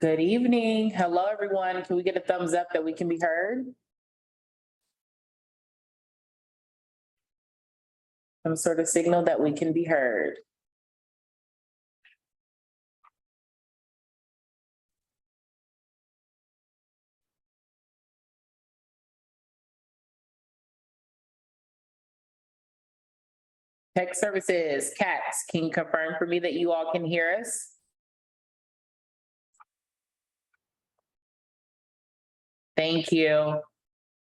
Good evening. Hello, everyone. Can we get a thumbs up that we can be heard? Some sort of signal that we can be heard. Tech services, CATS, can you confirm for me that you all can hear us? Thank you.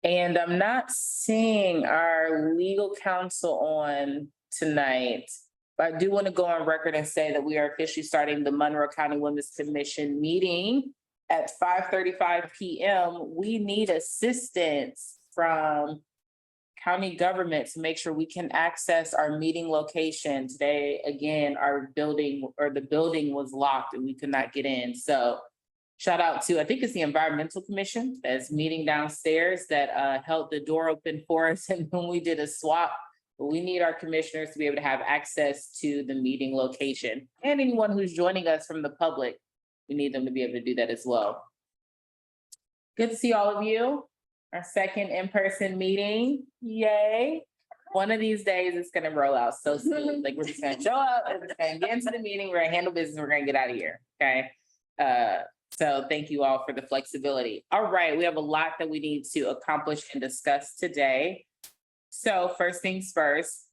And I'm not seeing our legal counsel on tonight. But I do want to go on record and say that we are officially starting the Monroe County Women's Commission meeting at 5:35 p.m. We need assistance from county government to make sure we can access our meeting location. Today, again, our building or the building was locked and we could not get in. So shout out to, I think it's the Environmental Commission that's meeting downstairs that held the door open for us and when we did a swap. But we need our commissioners to be able to have access to the meeting location. And anyone who's joining us from the public, we need them to be able to do that as well. Good to see all of you. Our second in-person meeting, yay. One of these days it's gonna roll out so soon. Like we're just gonna show up, we're just gonna get into the meeting, we're gonna handle business, we're gonna get out of here, okay? So thank you all for the flexibility. All right, we have a lot that we need to accomplish and discuss today. So first things first,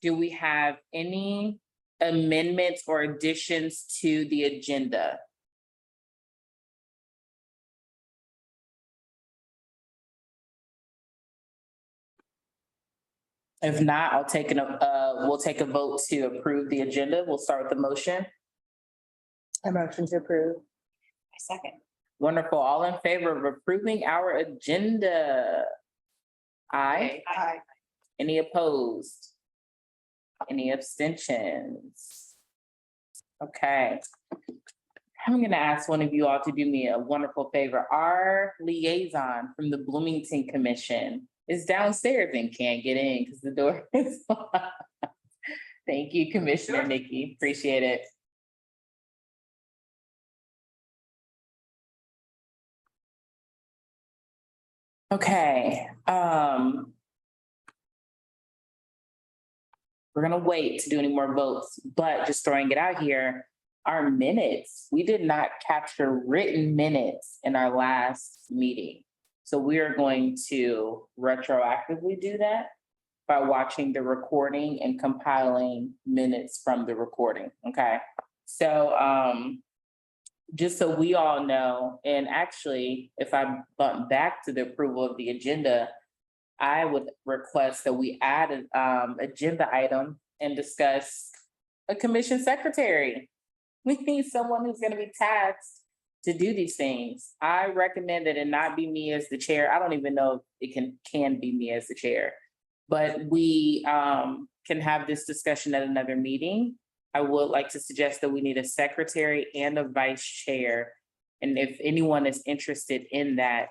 do we have any amendments or additions to the agenda? If not, we'll take a vote to approve the agenda. We'll start with the motion. A motion to approve. I second. Wonderful. All in favor of approving our agenda? Aye. Aye. Any opposed? Any abstentions? Okay. I'm gonna ask one of you all to do me a wonderful favor. Our liaison from the Bloomington Commission is downstairs and can't get in because the door is locked. Thank you, Commissioner Nikki. Appreciate it. Okay, we're gonna wait to do any more votes, but just throwing it out here, our minutes, we did not capture written minutes in our last meeting. So we are going to retroactively do that by watching the recording and compiling minutes from the recording, okay? So just so we all know, and actually, if I bump back to the approval of the agenda, I would request that we add an agenda item and discuss a commission secretary. We need someone who's gonna be tasked to do these things. I recommend that it not be me as the chair. I don't even know if it can be me as the chair. But we can have this discussion at another meeting. I would like to suggest that we need a secretary and a vice chair. And if anyone is interested in that,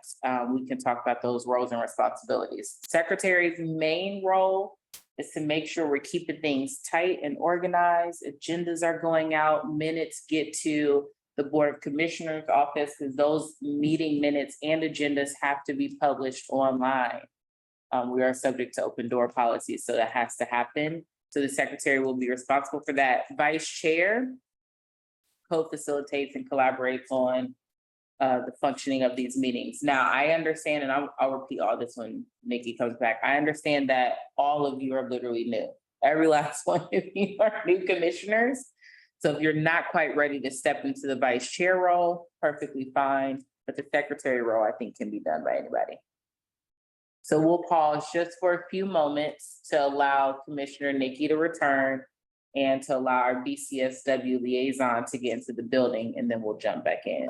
we can talk about those roles and responsibilities. Secretary's main role is to make sure we're keeping things tight and organized. Agendas are going out, minutes get to the Board of Commissioners office, because those meeting minutes and agendas have to be published online. We are subject to open door policies, so that has to happen. So the secretary will be responsible for that. Vice chair co-facilitates and collaborates on the functioning of these meetings. Now, I understand, and I'll repeat all this when Nikki comes back. I understand that all of you are literally new. Every last one of you are new commissioners. So if you're not quite ready to step into the vice chair role, perfectly fine. But the secretary role, I think, can be done by anybody. So we'll pause just for a few moments to allow Commissioner Nikki to return and to allow our BCSW liaison to get into the building, and then we'll jump back in.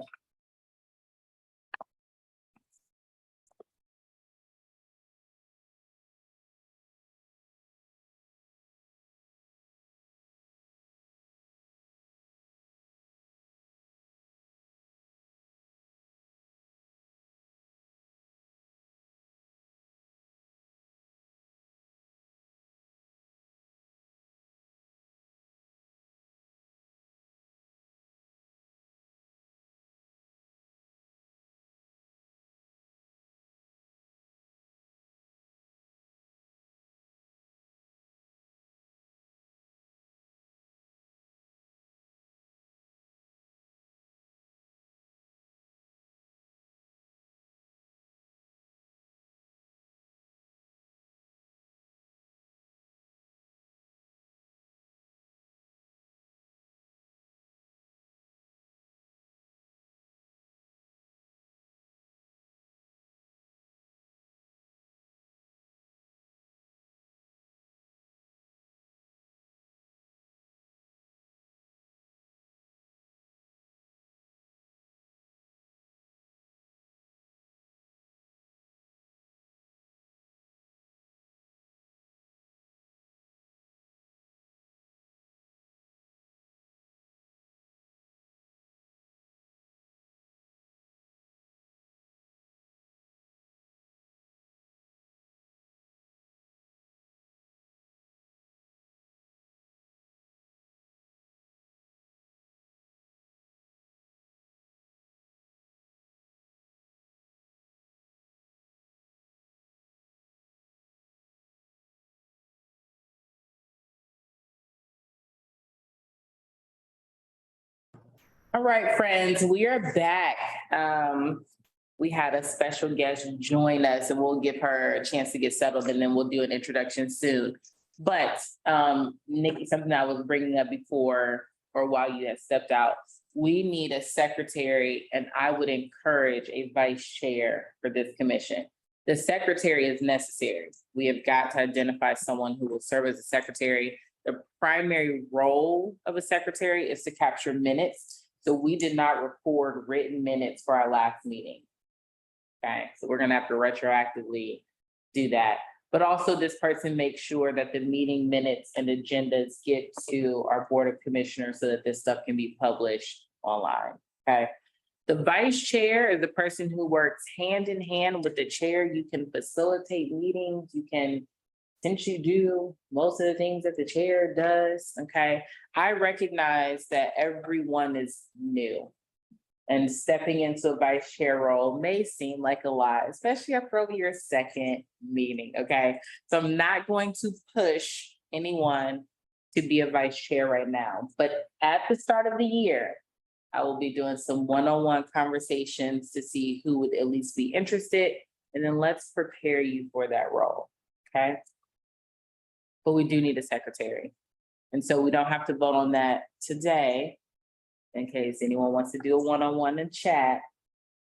All right, friends, we are back. We had a special guest join us and we'll give her a chance to get settled and then we'll do an introduction soon. But Nikki, something I was bringing up before or while you had stepped out, we need a secretary and I would encourage a vice chair for this commission. The secretary is necessary. We have got to identify someone who will serve as a secretary. The primary role of a secretary is to capture minutes. So we did not record written minutes for our last meeting. Okay, so we're gonna have to retroactively do that. But also this person makes sure that the meeting minutes and agendas get to our Board of Commissioners so that this stuff can be published online, okay? The vice chair is the person who works hand in hand with the chair. You can facilitate meetings, you can, since you do most of the things that the chair does, okay? I recognize that everyone is new. And stepping into a vice chair role may seem like a lot, especially after over your second meeting, okay? So I'm not going to push anyone to be a vice chair right now, but at the start of the year, I will be doing some one-on-one conversations to see who would at least be interested, and then let's prepare you for that role, okay? But we do need a secretary. And so we don't have to vote on that today, in case anyone wants to do a one-on-one in chat.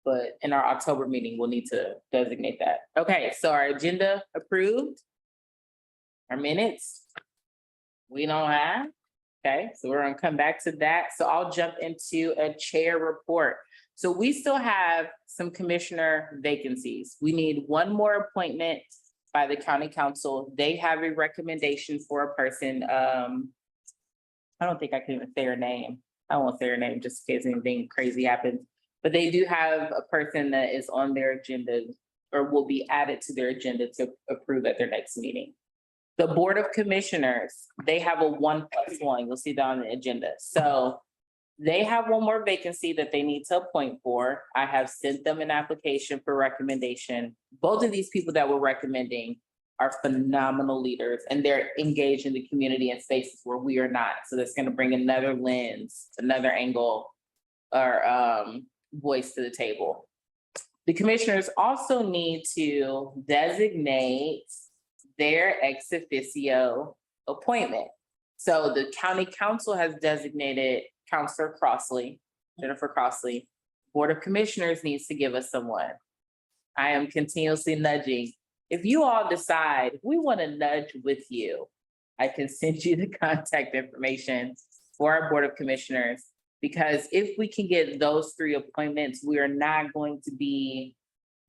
But in our October meeting, we'll need to designate that. Okay, so our agenda approved. Our minutes, we don't have. Okay, so we're gonna come back to that. So I'll jump into a chair report. So we still have some commissioner vacancies. We need one more appointment by the county council. They have a recommendation for a person. I don't think I can even say her name. I won't say her name just in case anything crazy happens, but they do have a person that is on their agenda or will be added to their agenda to approve at their next meeting. The Board of Commissioners, they have a 1+1, you'll see that on the agenda. So they have one more vacancy that they need to appoint for. I have sent them an application for recommendation. Both of these people that we're recommending are phenomenal leaders and they're engaged in the community and spaces where we are not. So that's gonna bring another lens, another angle or voice to the table. The commissioners also need to designate their ex officio appointment. So the county council has designated Counselor Crossley, Jennifer Crossley. Board of Commissioners needs to give us someone. I am continuously nudging. If you all decide we want to nudge with you, I can send you the contact information for our Board of Commissioners. Because if we can get those 3 appointments, we are not going to be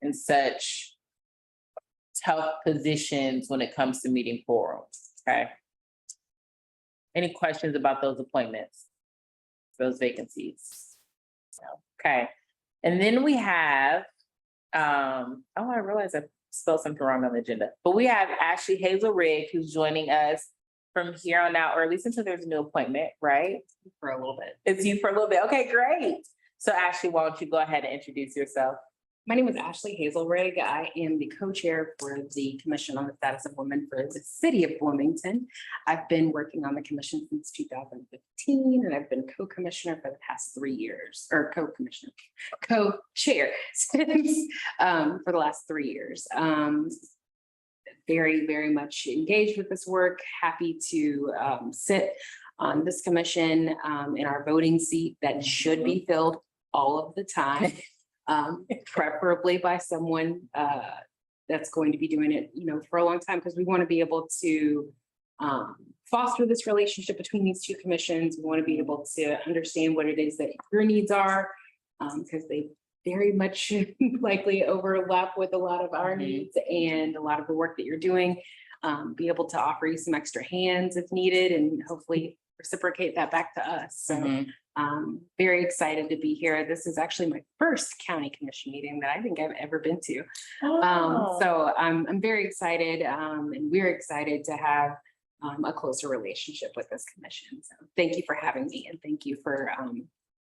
in such tough positions when it comes to meeting quorums, okay? Any questions about those appointments, those vacancies? Okay, and then we have, oh, I realized I spelled something wrong on the agenda, but we have Ashley Hazel Rigg, who's joining us from here on out, or at least until there's a new appointment, right? For a little bit. It's you for a little bit, okay, great. So Ashley, why don't you go ahead and introduce yourself? My name is Ashley Hazel Rigg. I am the co-chair for the Commission on the Status of Women for the City of Bloomington. I've been working on the commission since 2015, and I've been co-commissioner for the past 3 years, or co-commissioner, co-chair since for the last 3 years. Very, very much engaged with this work. Happy to sit on this commission in our voting seat that should be filled all of the time. Preferably by someone that's going to be doing it, you know, for a long time, because we want to be able to foster this relationship between these 2 commissions. We want to be able to understand what it is that your needs are, because they very much likely overlap with a lot of our needs and a lot of the work that you're doing. Be able to offer you some extra hands if needed and hopefully reciprocate that back to us. So very excited to be here. This is actually my first county commission meeting that I think I've ever been to. So I'm very excited and we're excited to have a closer relationship with this commission. So thank you for having me and thank you for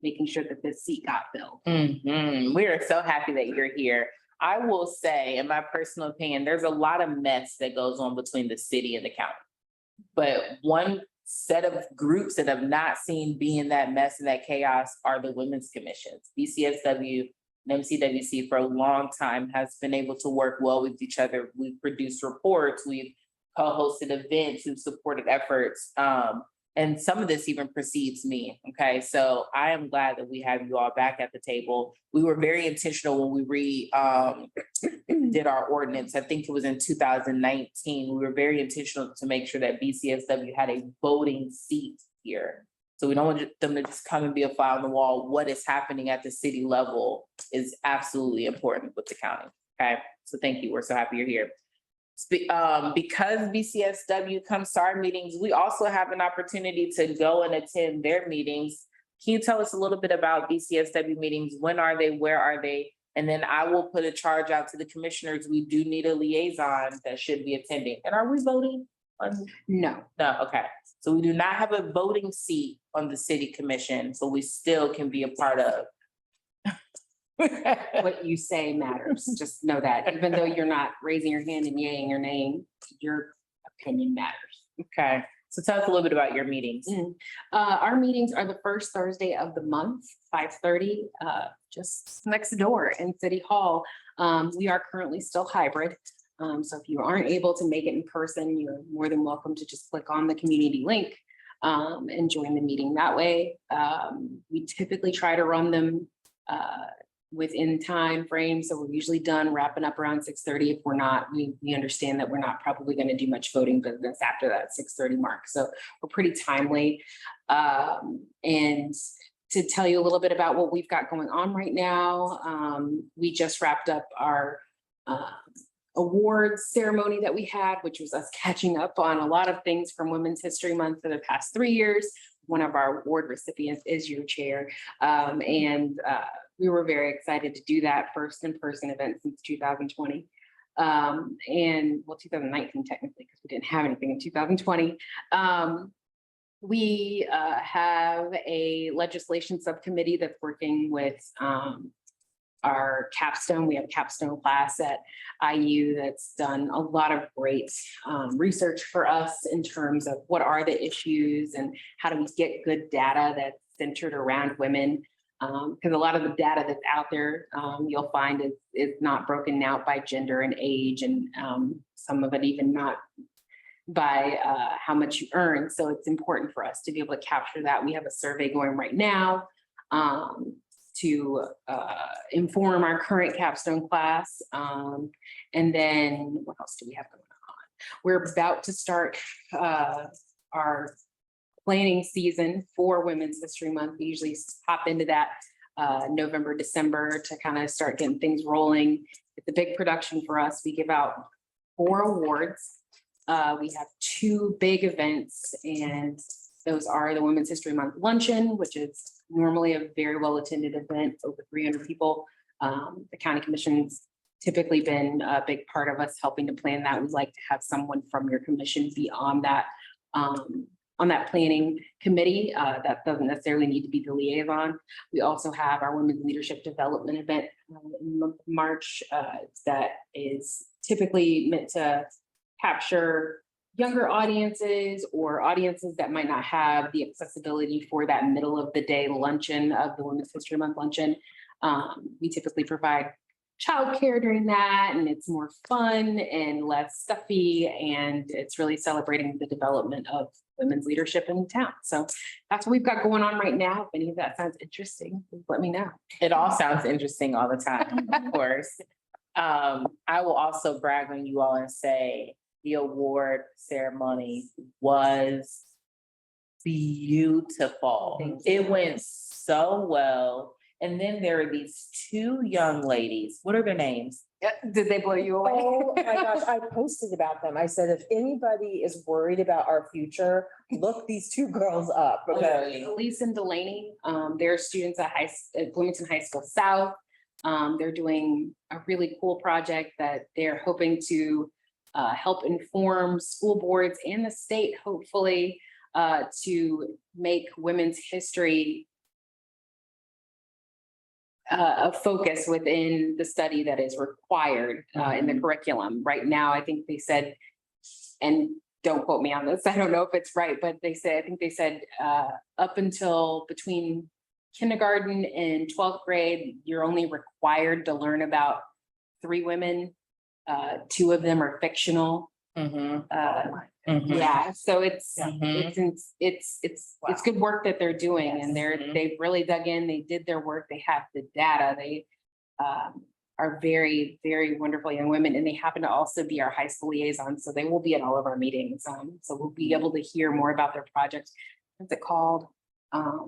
making sure that this seat got filled. We are so happy that you're here. I will say, in my personal opinion, there's a lot of mess that goes on between the city and the county. But one set of groups that have not seen being that mess and that chaos are the women's commissions. BCSW and MCWC for a long time has been able to work well with each other. We've produced reports, we've co-hosted events, we've supported efforts. And some of this even precedes me, okay? So I am glad that we have you all back at the table. We were very intentional when we did our ordinance. I think it was in 2019. We were very intentional to make sure that BCSW had a voting seat here. So we don't want them to just come and be a fly on the wall. What is happening at the city level is absolutely important with the county, okay? So thank you. We're so happy you're here. Because BCSW comes to our meetings, we also have an opportunity to go and attend their meetings. Can you tell us a little bit about BCSW meetings? When are they? Where are they? And then I will put a charge out to the commissioners. We do need a liaison that should be attending. And are we voting on? No, No, okay. So we do not have a voting seat on the city commission, so we still can be a part of. what you say matters. Just know that even though you're not raising your hand and yaying your name, your opinion matters. Okay, so tell us a little bit about your meetings. Our meetings are the first Thursday of the month, 5:30, just next door in City Hall. We are currently still hybrid. So if you aren't able to make it in person, you're more than welcome to just click on the community link and join the meeting that way. We typically try to run them within time frame. So we're usually done wrapping up around 6:30. If we're not, we understand that we're not probably going to do much voting business after that 6:30 mark. So we're pretty timely. And to tell you a little bit about what we've got going on right now, we just wrapped up our awards ceremony that we had, which was us catching up on a lot of things from Women's History Month for the past 3 years. One of our award recipients is your chair. We were very excited to do that first in-person event since 2020. 2019 technically, because we didn't have anything in 2020. We have a legislation subcommittee that's working with our capstone. We have a capstone class at IU that's done a lot of great research for us in terms of what are the issues and how do we get good data that's centered around women. Because a lot of the data that's out there, you'll find is not broken out by gender and age, and some of it even not by how much you earn. So it's important for us to be able to capture that. We have a survey going right now to inform our current capstone class. And then what else do we have going on? We're about to start our planning season for Women's History Month. We usually hop into that November, December to kind of start getting things rolling. It's a big production for us. We give out 4 awards. We have 2 big events, and those are the Women's History Month Luncheon, which is normally a very well-attended event, over 300 people. The county commission's typically been a big part of us helping to plan that. We'd like to have someone from your commission be on that planning committee. That doesn't necessarily need to be the liaison. We also have our Women's Leadership Development event in the month of March that is typically meant to capture younger audiences or audiences that might not have the accessibility for that middle of the day luncheon of the Women's History Month luncheon. We typically provide childcare during that, and it's more fun and less stuffy, and it's really celebrating the development of women's leadership in town. So that's what we've got going on right now. If any of that sounds interesting, please let me know. It all sounds interesting all the time, of course. I will also brag on you all and say the award ceremony was beautiful. Thank It went so well. And then there are these 2 young ladies. What are their names? Did they blow you away? Oh my gosh, I posted about them. I said, if anybody is worried about our future, look these 2 girls up. Okay. Elise and Delaney, they're students at Bloomington High School South. They're doing a really cool project that they're hoping to help inform school boards and the state, hopefully, to make women's history a focus within the study that is required in the curriculum. Right now, I think they said, and don't quote me on this, I don't know if it's right, but I think they said, up until between kindergarten and 12th grade, you're only required to learn about 3 women. 2 of them are fictional. Mhm. Mm-hmm. Yeah, so it's, Mhm. it's good work that they're doing, and Yes. they've really dug in, they did their work, they have the data, they are very, very wonderful young women, and they happen to also be our high school liaisons, so they will be at all of our meetings. So we'll be able to hear more about their project. What's it called? I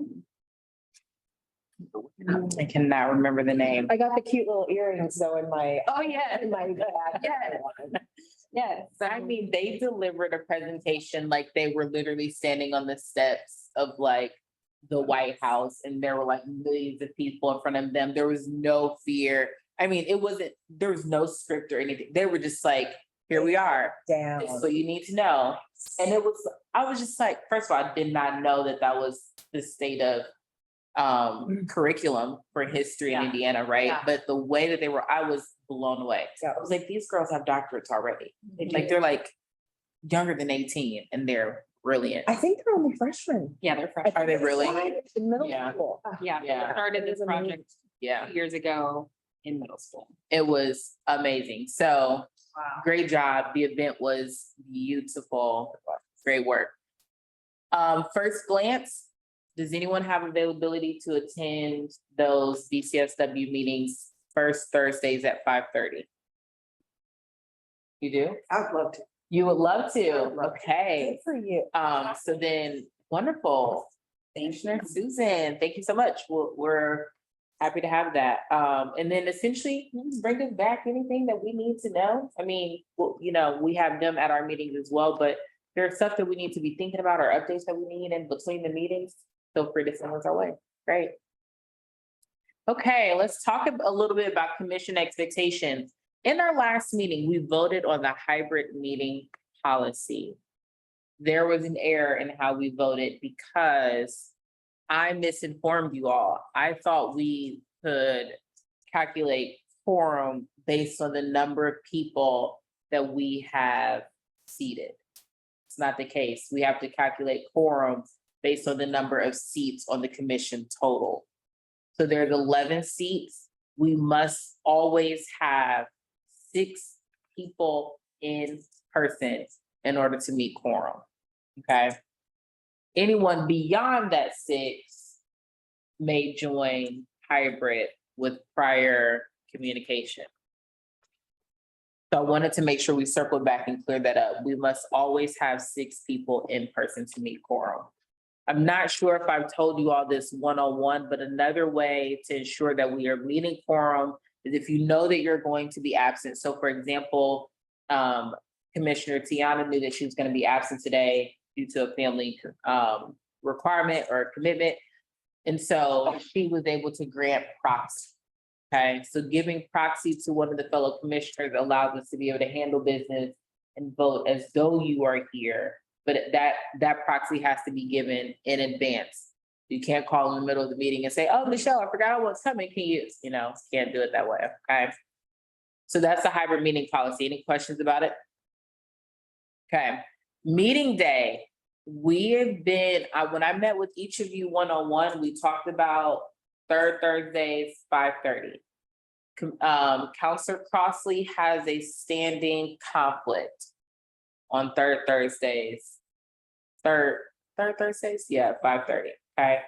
cannot remember the name. I got the cute little earrings though in my, Oh, yeah. in my bag. Yes. But I mean, they delivered a presentation like they were literally standing on the steps of like the White House, and there were like millions of people in front of them. There was no fear. I mean, there was no script or anything. They were just like, here we are. Down. This is what you need to know. And I was just like, first of all, I did not know that was the state of curriculum for history in Yeah. Indiana, right? Yeah. But the way that I was blown away. Yeah. I was like, these girls have doctorates already. Like they're like younger than 18 and they're brilliant. I think they're only freshmen. Yeah, they're fresh. Are they really? In middle Yeah. school. Yeah, Yeah. started this project Yeah, 2 years ago in middle school. it was amazing. So Wow. great job. The event was beautiful. Great work. First glance, does anyone have availability to attend those BCSW meetings first Thursdays at 5:30? You do? I'd love to. You would love to? I would love to. Okay. Good for you. So then, wonderful. Commissioner Susan, thank you so much. We're happy to have that. And then essentially, you just bring us back anything that we need to know. I mean, well, we have them at our meetings as well, but there's stuff that we need to be thinking about or updates that we need in between the meetings. Feel free to send us our way. Great. Okay, let's talk a little bit about commission expectations. In our last meeting, we voted on the hybrid meeting policy. There was an error in how we voted because I misinformed you all. I thought we could calculate quorum based on the number of people that we have seated. It's not the case. We have to calculate quorum based on the number of seats on the commission total. So there's 11 seats. We must always have 6 people in person in order to meet quorum. Okay. Anyone beyond that 6 may join hybrid with prior communication. So I wanted to make sure we circled back and clear that up. We must always have 6 people in person to meet quorum. I'm not sure if I've told you all this one-on-one, but another way to ensure that we are meeting quorum is if you know that you're going to be absent. So for example, Commissioner Tiana knew that she was going to be absent today due to a family requirement or commitment. And so she was able to grant proxy. Okay, so giving proxy to one of the fellow commissioners allows us to be able to handle business and vote as though you are here. But that proxy has to be given in advance. You can't call in the middle of the meeting and say, oh, Michelle, I forgot what's coming. Can you, can't do it that way, okay? So that's the hybrid meeting policy. Any questions about it? Okay, meeting day. We have been, when I met with each of you one-on-one, we talked about third Thursdays, 5:30. Counselor Crossley has a standing conflict on third Thursdays. Third Thursdays? Yeah, 5:30, okay?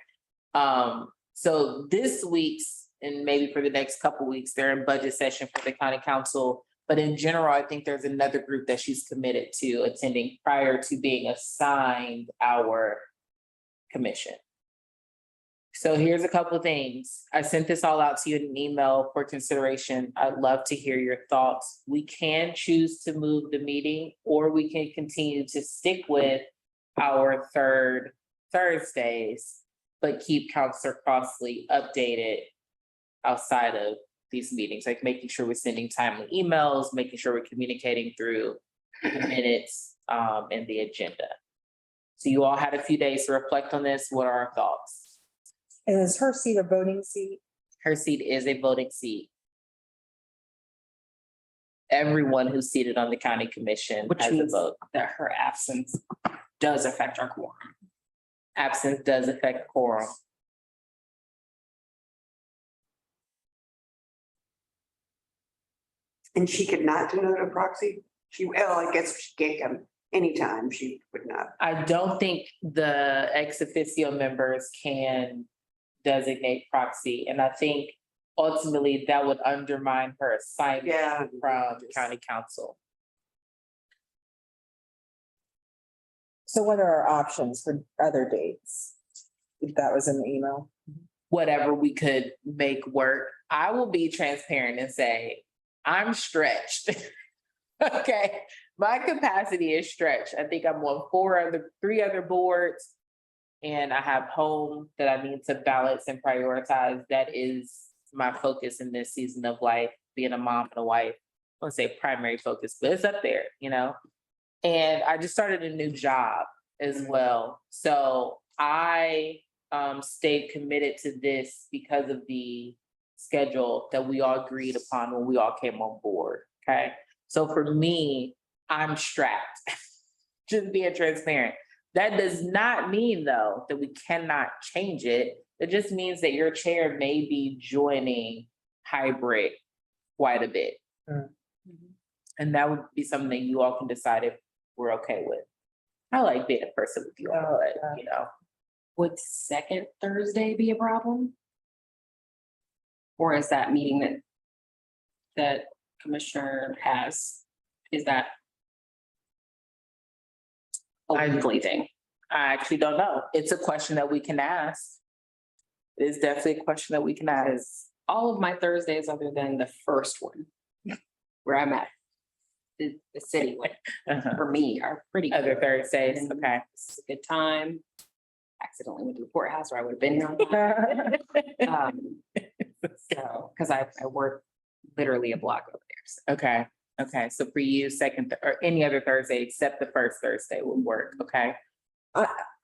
So this week's, and maybe for the next couple weeks, they're in budget session for the county council. But in general, I think there's another group that she's committed to attending prior to being assigned our commission. So here's a couple of things. I sent this all out to you in an email for consideration. I'd love to hear your thoughts. We can choose to move the meeting, or we can continue to stick with our third Thursdays, but keep Counselor Crossley updated outside of these meetings, like making sure we're sending timely emails, making sure we're communicating through the minutes and the agenda. So you all had a few days to reflect on this. What are our thoughts? And is her seat a voting seat? Her seat is a voting seat. everyone who's seated on the county commission Which has a means vote. that her absence does affect our quorum. Absence does affect quorum. And she could not denote a proxy? She, well, I guess she can't come anytime, she would not. I don't think the ex officio members can designate proxy, and I think ultimately that would undermine her assignment Yeah. from county council. So what are our options for other dates? If that was in the email. Whatever we could make work. I will be transparent and say, I'm stretched. Okay, my capacity is stretched. I think I'm on three other boards. And I have home that I need to balance and prioritize. That is my focus in this season of life, being a mom and a wife. I won't say primary focus, but it's up there, you know? And I just started a new job as well. So I stayed committed to this because of the schedule that we all agreed upon when we all came on board, okay? So for me, I'm strapped, just being transparent. That does not mean, though, that we cannot change it. It just means that your chair may be joining hybrid quite a bit. Mm. And that would be something you all can decide if we're okay with. I like being a person with you, all, but you know. Would second Thursday be a problem? Or is that meeting that Commissioner has, is that a weekly thing? I actually don't know. It's a question that we can ask. It's definitely a question that we can ask. Because all of my Thursdays, other than the first one, where I'm at, the city one, Uh-huh. for me, are pretty. Other good. Thursdays, And okay. It's a good time. Accidentally went to the courthouse, or I would have been here. on time. So, because I work literally a block over there. So Okay, okay, so for you, or any other Thursday except the first Thursday would work, okay?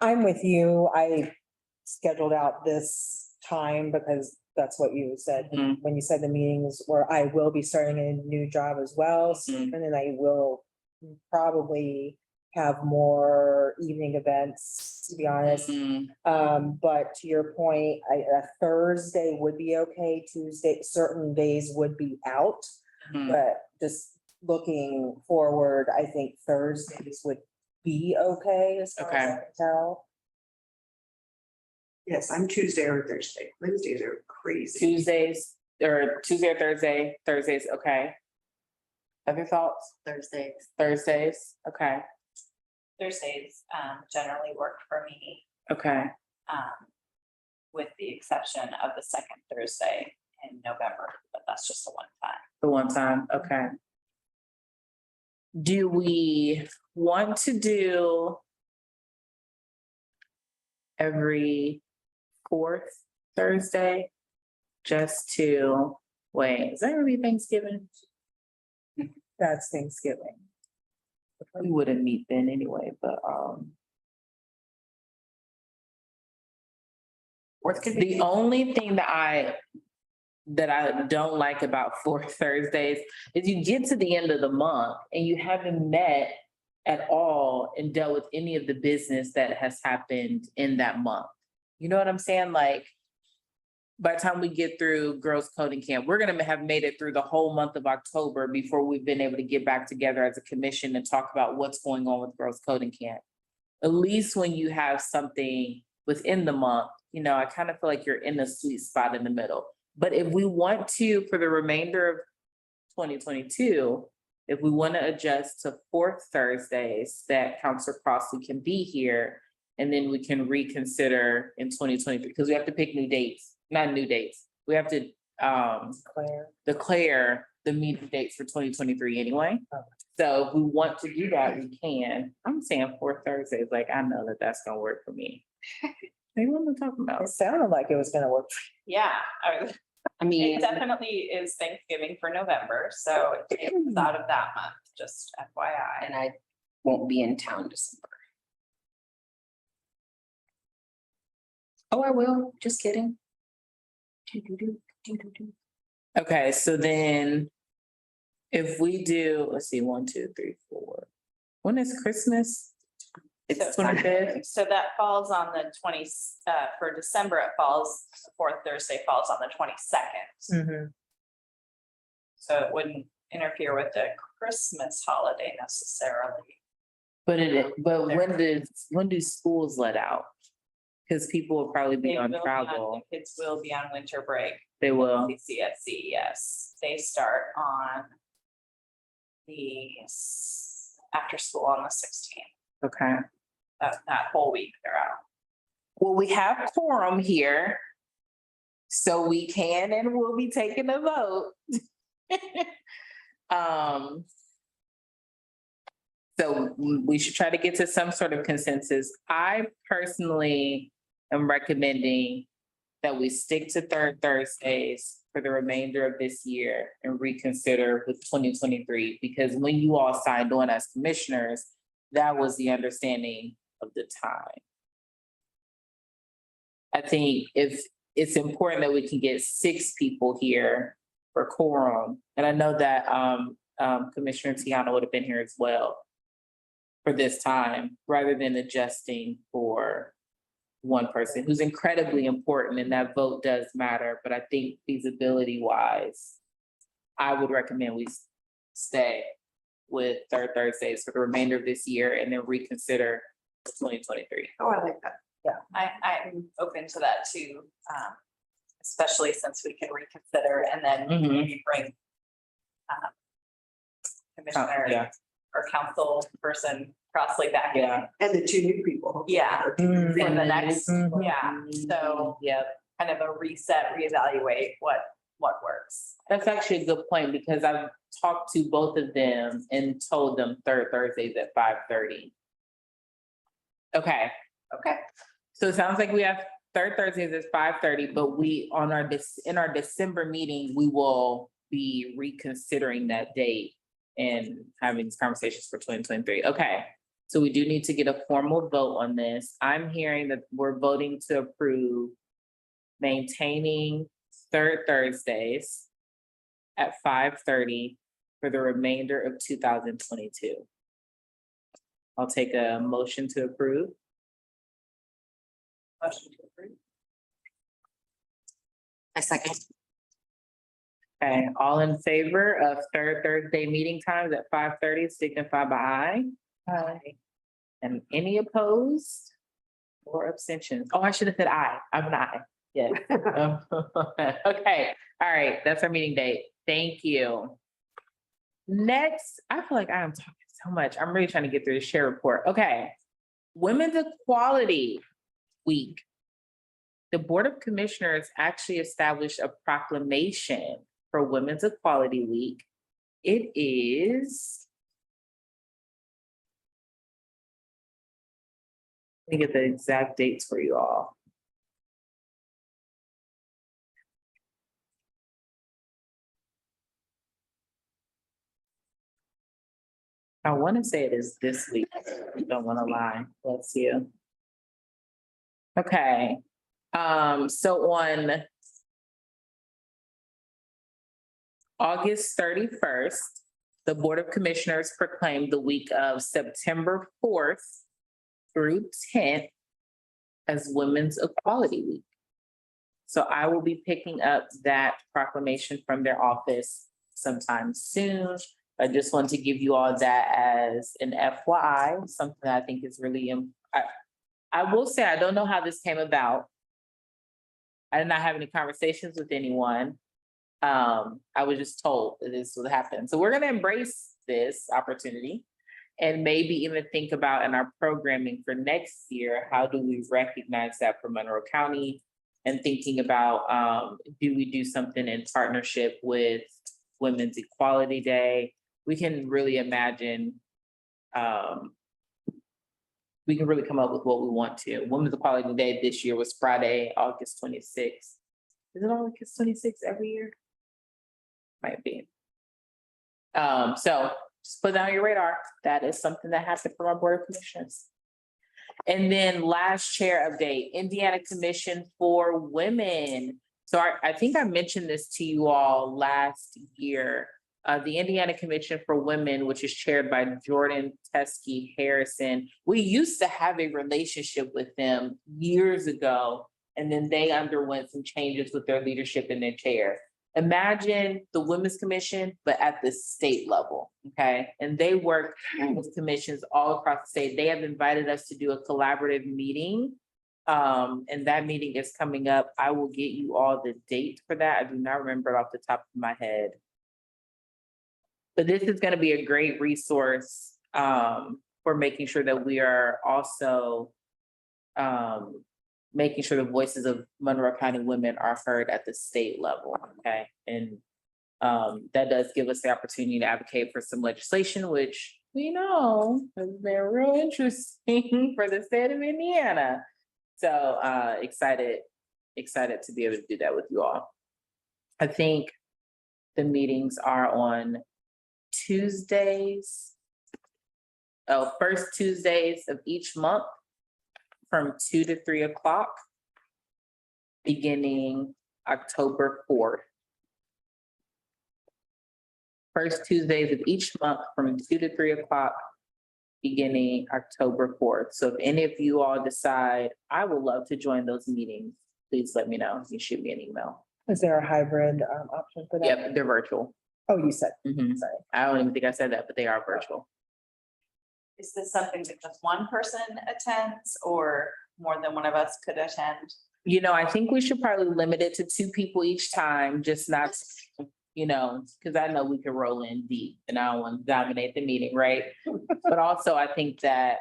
I'm with you. I scheduled out this time because that's what you said. Mhm. When you said the meetings where I will be starting a new job as well. Mhm. And then I will probably have more evening events, to be honest. Mhm. But to your point, a Thursday would be okay. Tuesday, certain days would be out. Mhm. But just looking forward, I think Thursdays would be okay as far as I Okay. can tell. Yes, I'm Tuesday or Thursday. Wednesdays are crazy. Tuesdays, or Tuesday or Thursday, Thursdays, okay. Other thoughts? Thursdays. Thursdays, okay, Thursdays generally work for me, okay, with the exception of the second Thursday in November, but that's just a one time. the one time, okay. Do we want to do every fourth Thursday? Just to, wait, is that gonna be Thanksgiving? That's Thanksgiving. We wouldn't meet then anyway, but, fourth could be. the only thing that I don't like about fourth Thursdays is you get to the end of the month and you haven't met at all and dealt with any of the business that has happened in that month. You know what I'm saying? Like, by the time we get through girls coding camp, we're gonna have made it through the whole month of October before we've been able to get back together as a commission and talk about what's going on with girls coding camp. At least when you have something within the month, you know, I kind of feel like you're in a sweet spot in the middle. But if we want to, for the remainder of 2022, if we want to adjust to fourth Thursdays, that Counselor Crossley can be here. And then we can reconsider in 2023, because we have to pick new dates, not new dates. We have to Claire. declare the meeting dates for 2023 anyway. Oh. So if we want to do that, we can. I'm saying fourth Thursdays, like, I know that that's gonna work for me. Hey, what am I talking about? It sounded like it was gonna work. Yeah, I mean, it definitely is Thanksgiving for November, so it's out of that month, just FYI. and I won't be in town December. Oh, I will, just kidding. Okay, so then If we do, let's see, 1, 2, 3, 4. When is Christmas? It's So- 25th. So that falls on the for December, it falls, the fourth Thursday falls on the 22nd. Mhm. So it wouldn't interfere with the Christmas holiday necessarily. But when do schools let out? Because people will probably be They on will travel. the Kids will be on winter break. They will. CCSC, yes, they start on after school on the 16th, Okay. that whole week they're out. Well, we have quorum here. So we can and will be taking a vote. So we should try to get to some sort of consensus. I personally am recommending that we stick to third Thursdays for the remainder of this year and reconsider with 2023, because when you all signed on as commissioners, that was the understanding of the time. I think if it's important that we can get 6 people here for quorum, and I know that Commissioner Tiana would have been here as well for this time, rather than adjusting for one person who's incredibly important, and that vote does matter, but I think feasibility wise, I would recommend we stay with third Thursdays for the remainder of this year and then reconsider 2023. Oh, I like that. I'm open to that too, especially since we can reconsider and then Mhm. maybe bring commissioner Yeah, or council person Crossley back in. yeah. And the 2 new people. Yeah, Mhm. in the next, Mhm. yeah, so Yep. kind of a reset, reevaluate what works. That's actually a good point, because I've talked to both of them and told them third Thursdays at 5:30. Okay, Okay. so it sounds like we have third Thursdays at 5:30, but we, in our December meeting, we will be reconsidering that date and having these conversations for 2023. Okay, so we do need to get a formal vote on this. I'm hearing that we're voting to approve maintaining third Thursdays at 5:30 for the remainder of 2022. I'll take a motion to approve. Motion to approve. A second. Okay, all in favor of third Thursday meeting times at 5:30, signify by aye. Aye. And any opposed or abstentions? Oh, I should have said aye. I'm an aye. Yes. Okay, all right, that's our meeting date. Thank you. Next, I feel like I am talking so much. I'm really trying to get through the share report. Okay. Women's Equality Week. The Board of Commissioners actually established a proclamation for Women's Equality Week. It is. Let me get the exact dates for you all. I want to say it is this week. I don't want to lie. Let's see. Okay, so on August 31st, the Board of Commissioners proclaimed the week of September 4th through 10th as Women's Equality Week. So I will be picking up that proclamation from their office sometime soon. I just want to give you all that as an FYI, something that I think is really, I will say, I don't know how this came about. I did not have any conversations with anyone. I was just told that this would happen. So we're gonna embrace this opportunity and maybe even think about in our programming for next year, how do we recognize that for Monroe County? And thinking about, do we do something in partnership with Women's Equality Day? We can really imagine, we can really come up with what we want to. Women's Equality Day this year was Friday, August 26th. Is it August 26th every year? Might be. So just put that on your radar. That is something that happened from our Board of Commissioners. And then last chair update, Indiana Commission for Women. So I think I mentioned this to you all last year. the Indiana Commission for Women, which is chaired by Jordan Teskey Harrison. We used to have a relationship with them years ago, and then they underwent some changes with their leadership and their chair. Imagine the Women's Commission, but at the state level, okay? And they work with commissions all across the state. They have invited us to do a collaborative meeting. And that meeting is coming up. I will get you all the date for that. I do not remember it off the top of my head. But this is gonna be a great resource, for making sure that we are also, making sure the voices of Monroe County women are heard at the state level, okay? And that does give us the opportunity to advocate for some legislation, which we know has been real interesting for the state of Indiana. So excited to be able to do that with you all. I think the meetings are on Tuesdays. First Tuesdays of each month from 2 to 3 o'clock, beginning October 4th. First Tuesdays of each month from 2 to 3 o'clock, beginning October 4th. So if any of you all decide, I would love to join those meetings, please let me know. You shoot me an email. Is there a hybrid option for that? Yep, they're virtual. Oh, you said, Mhm. sorry. I don't even think I said that, but they are virtual. Is this something that just one person attends or more than one of us could attend? You know, I think we should probably limit it to 2 people each time, just not, because I know we could roll in deep and I don't want to dominate the meeting, right? But also I think that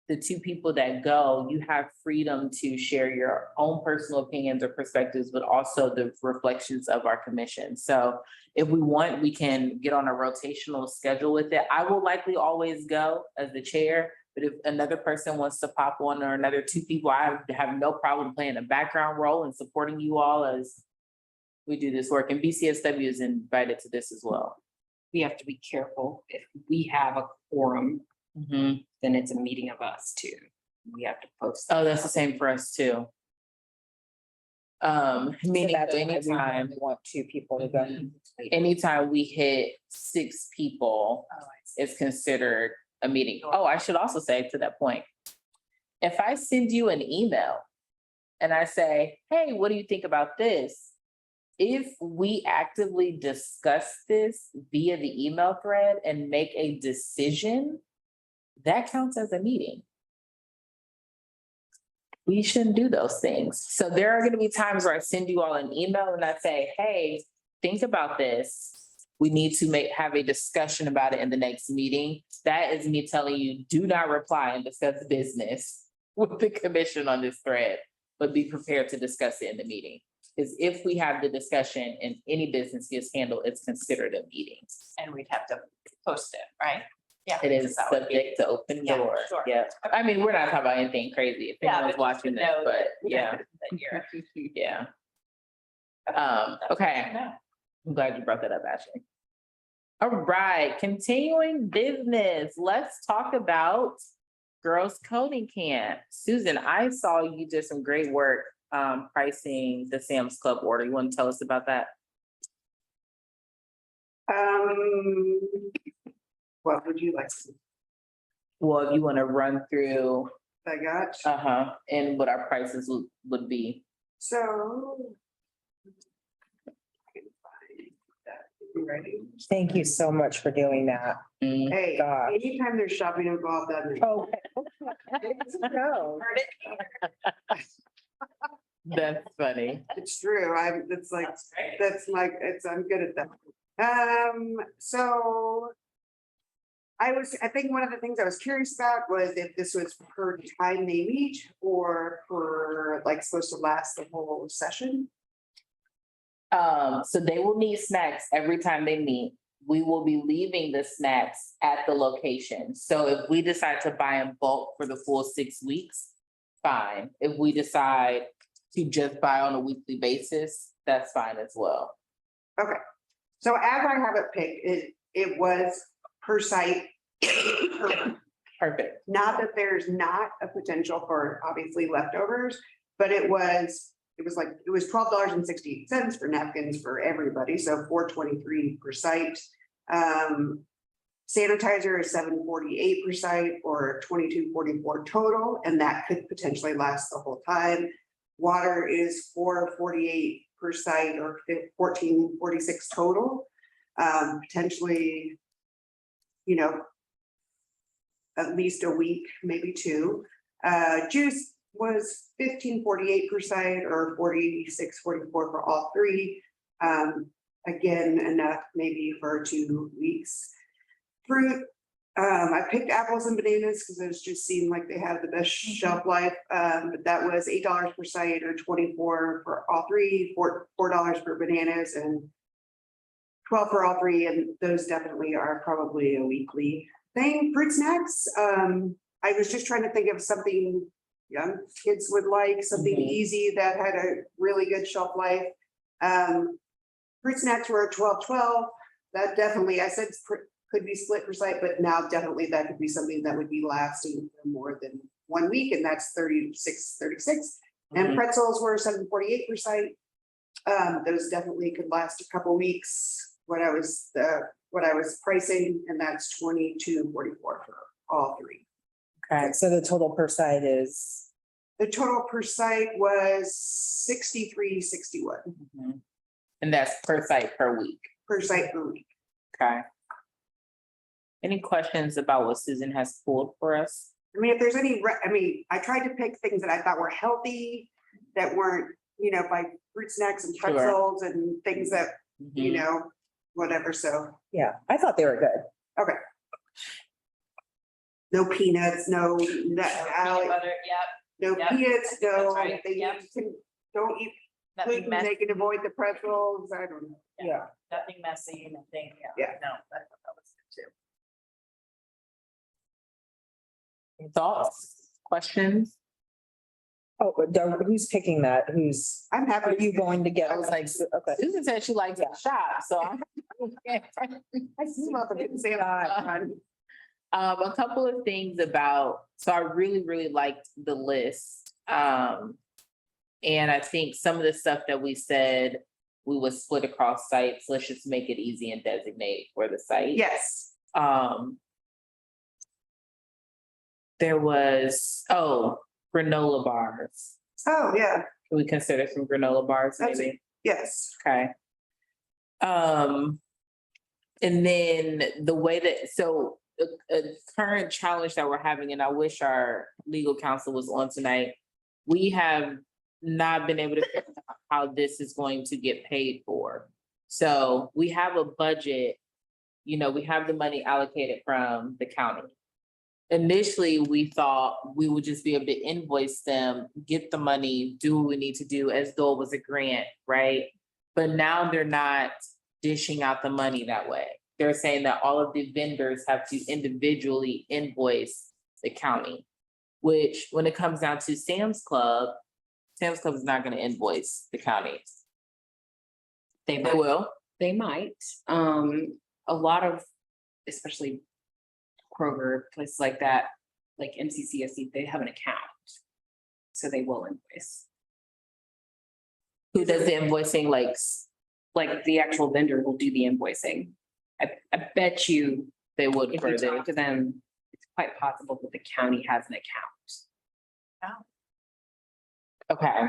the 2 people that go, you have freedom to share your own personal opinions or perspectives, but also the reflections of our commission. So if we want, we can get on a rotational schedule with it. I will likely always go as the chair, but if another person wants to pop on or another 2 people, I have no problem playing a background role and supporting you all as we do this work. And BCSW is invited to this as well. We have to be careful. If we have a quorum, Mhm. then it's a meeting of us too. We have to post. Oh, that's the same for us too. Meaning That's why we anytime, only want 2 people to go. anytime we hit 6 people, it's considered a meeting. Oh, I should also say to that point, if I send you an email and I say, hey, what do you think about this? If we actively discuss this via the email thread and make a decision, that counts as a meeting. We shouldn't do those things. So there are gonna be times where I send you all an email and I say, hey, think about this. We need to have a discussion about it in the next meeting. That is me telling you, do not reply and discuss business with the commission on this thread, but be prepared to discuss it in the meeting. Because if we have the discussion and any business gets handled, it's considered a meeting. And we'd have to post it, right? Yeah. It is that would be- subject to open Yeah, door. sure. Yeah, I mean, we're not talking about anything crazy. If Yeah, anyone's but just to watching this, know but that- yeah, that you're- yeah. that's Okay. good to know. I'm glad you brought that up, Ashley. All right, continuing business. Let's talk about Girls Coding Camp. Susan, I saw you did some great work pricing the Sam's Club order. You want to tell us about that? What would you like to, Well, if you want to run through, I got, and what our prices would be. so. You ready? Thank you so much for doing that. Mm, Hey, Gosh. anytime there's shopping involved, that means. Oh. No. Heard it. That's funny. It's true. It's like, That's great. that's like, I'm good at that. So. I think one of the things I was curious about was if this was per time they meet or for like supposed to last the whole session. So they will need snacks every time they meet. We will be leaving the snacks at the location. So if we decide to buy in bulk for the full 6 weeks, fine. If we decide to just buy on a weekly basis, that's fine as well. Okay, so as I have it picked, it was per site. Perfect. Not that there's not a potential for obviously leftovers, but it was it was $12.68 for napkins for everybody, so $4.23 per site. Sanitizer is $7.48 per site or $22.44 total, and that could potentially last the whole time. Water is $4.48 per site or $14.46 total. Potentially, you know, at least a week, maybe two. Juice was $15.48 per site or $46.44 for all three. Again, enough maybe for 2 weeks. Fruit, I picked apples and bananas because those just seemed like they have the best shelf life. But that was $8 per site or 24 for all three, $4 for bananas and 12 for all three. And those definitely are probably a weekly thing. Fruit snacks, I was just trying to think of something young kids would like, something Mhm. easy that had a really good shelf life. Fruit snacks were $12.12. That definitely, I said could be split per site, but now definitely that could be something that would be lasting for more than 1 week, and that's $36.36. And Mhm. pretzels were $7.48 per site. Those definitely could last a couple weeks. What I was pricing, and that's $22.44 for all three. Okay, So the total per site is, The total per site was $63.61 Mhm. And that's per site per week. per site per week. Okay. Any questions about what Susan has pulled for us? I mean, if there's any, I tried to pick things that I thought were healthy, that weren't, like fruit snacks and Sure. pretzels and things that, Mhm. whatever, so. yeah, I thought they were good. No peanuts, no Peanut butter, yep, no Yep, peanuts, no, that's right, they yep. don't eat nothing gluten, messy, they can avoid the pretzels, I don't know. Yeah. nothing messy, nothing, Yeah. no, I thought that was good too. Thoughts, questions? Oh, but who's picking that? Who's, I'm are happy. you going to get? I was like, Okay. Susan said she likes to shop, so I'm. I smell the good salad. A couple of things about, so I really liked the list. And I think some of the stuff that we said, we would split across sites. Let's just make it easy and designate for the site. Yes, There was, granola bars. oh, yeah, Can we consider some granola bars That's- maybe? yes, Okay. And then the way that, so a current challenge that we're having, and I wish our legal counsel was on tonight. We have not been able to figure out how this is going to get paid for. So we have a budget, we have the money allocated from the county. Initially, we thought we would just be able to invoice them, get the money, do what we need to do as though it was a grant, right? But now they're not dishing out the money that way. They're saying that all of the vendors have to individually invoice the county. Which, when it comes down to Sam's Club is not gonna invoice the county. They They might, will. they might. A lot of, especially Kroger, places like that, like MCCSD, they have an account. So they will invoice. Who does the invoicing, Like the actual vendor will do the invoicing. I bet you they would if for you the, talk to them, it's quite possible that the county has an account. okay.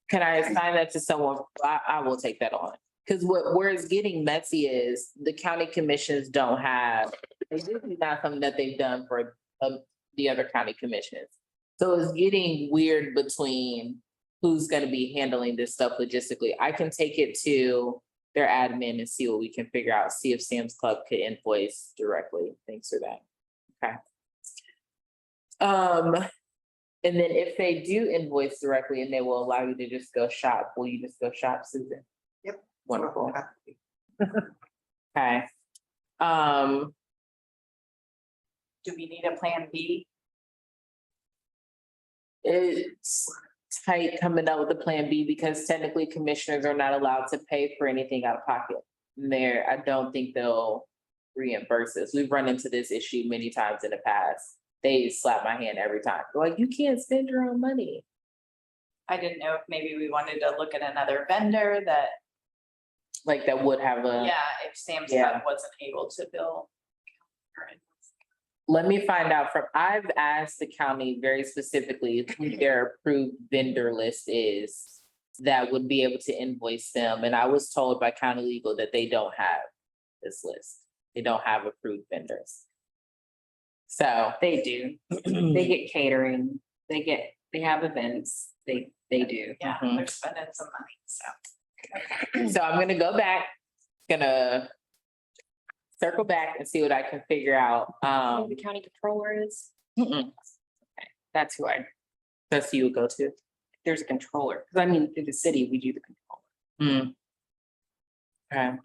Can I assign that to someone? I will take that on. Cause where it's getting messy is the county commissions don't have, it's usually not something that they've done for the other county commissions. So it's getting weird between who's gonna be handling this stuff logistically. I can take it to their admin and see what we can figure out, see if Sam's Club could invoice directly. Thanks for that. Okay. And then if they do invoice directly and they will allow you to just go shop, will you just go shop, Susan? Yep. Wonderful. Okay. Do we need a plan B? It's tight coming up with the plan B because technically commissioners are not allowed to pay for anything out of pocket. I don't think they'll reimburse us. We've run into this issue many times in the past. They slap my hand every time. They're like, you can't spend your own money. I didn't know if maybe we wanted to look at another vendor that, Like that would have a. yeah, if Sam's Yeah. Club wasn't able to bill. Let me find out I've asked the county very specifically who their approved vendor list is that would be able to invoice them, and I was told by county legal that they don't have this list. They don't have approved vendors. So. They do. They get catering, they have events, they do. Yeah, Mhm. they're spending some money, so. So I'm gonna go back, gonna circle back and see what I can figure out. Who the county controller is, Mm-mm, that's who that's who you would go to. there's a controller, because I mean, through the city, we do the controller. Okay.